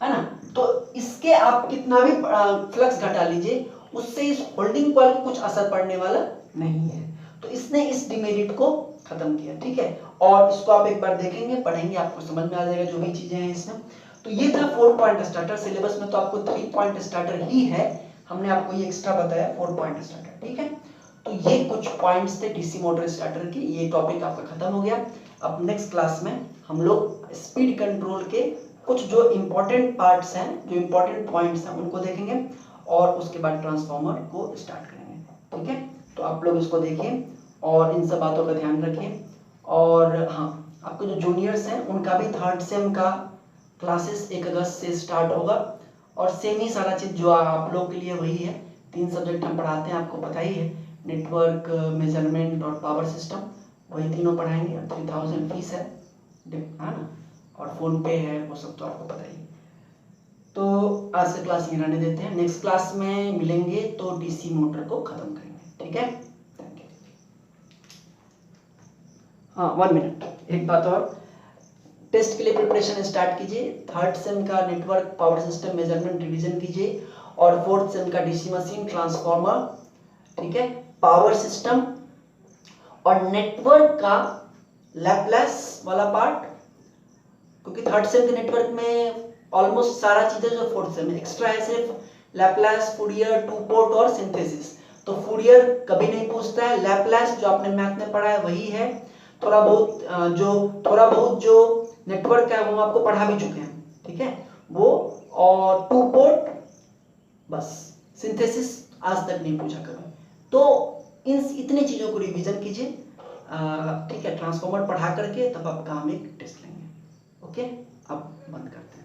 है ना। तो इसके आप कितना भी फ्लक्स घटा लीजिए उससे इस होल्डिंग कॉइल को कुछ असर पड़ने वाला नहीं है, तो इसने इस डिमेरिट को खत्म किया, ठीक है। और इसको आप एक बार देखेंगे, पढ़ेंगे, आपको समझ में आ जाएगा जो भी चीजें हैं इसमें। तो ये था 4 पॉइंट स्टार्टर। सिलेबस में तो आपको 3 पॉइंट स्टार्टर ही है, हमने आपको ये एक्स्ट्रा बताया 4 पॉइंट स्टार्टर, ठीक है। तो ये कुछ पॉइंट्स थे डीसी मोटर स्टार्टर के, ये टॉपिक आपका खत्म हो गया। अब नेक्स्ट क्लास में हम लोग स्पीड कंट्रोल के कुछ जो इंपॉर्टेंट पार्ट्स हैं, जो इंपॉर्टेंट पॉइंट्स हैं उनको देखेंगे और उसके बाद ट्रांसफार्मर को स्टार्ट करेंगे, ठीक है। तो आप लोग इसको देखिए और इन सब बातों का ध्यान रखिए। और हाँ, आपके जो जूनियर्स हैं उनका भी 3rd सेम का क्लासेस 1 अगस्त से स्टार्ट होगा और सेम ही सारा चीज़ जो आप लोग के लिए वही है। 3 सब्जेक्ट हम पढ़ाते हैं, आपको पता ही है, नेटवर्क, मेजरमेंट और पावर सिस्टम, वही तीनों पढ़ाएंगे। 3000 फीस है ना, और फोन पे है, वो सब तो आपको पता ही है। तो आज का क्लास यहीं रहने देते हैं, नेक्स्ट क्लास में मिलेंगे तो डीसी मोटर को खत्म करेंगे, ठीक है। Thank you. हाँ 1 मिनट, एक बात और, टेस्ट के लिए प्रिपरेशन स्टार्ट कीजिए। 3rd सेम का network, power system, measurement revision कीजिए और 4th सेम का डीसी मशीन, ट्रांसफार्मर, ठीक है, पावर सिस्टम और नेटवर्क का लैप्लास वाला पार्ट, क्योंकि 3rd सेम के नेटवर्क में ऑलमोस्ट सारा चीजें जो 4th सेम में एक्स्ट्रा है, सिर्फ लैप्लास, फूरियर, 2 पोर्ट और सिंथेसिस। तो फूरियर कभी नहीं पूछता है, लैप्लास जो आपने मैथ में पढ़ा है वही है, थोड़ा बहुत जो नेटवर्क है वो आपको पढ़ा भी चुके हैं, ठीक है वो, और 2 पोर्ट बस, सिंथेसिस आज तक नहीं पूछा कभी। तो इन इतनी चीज़ों को रिवीजन कीजिए, ठीक है। ट्रांसफॉर्मर पढ़ा करके तब आपका हम एक टेस्ट लेंगे। ओके, अब बंद करते हैं।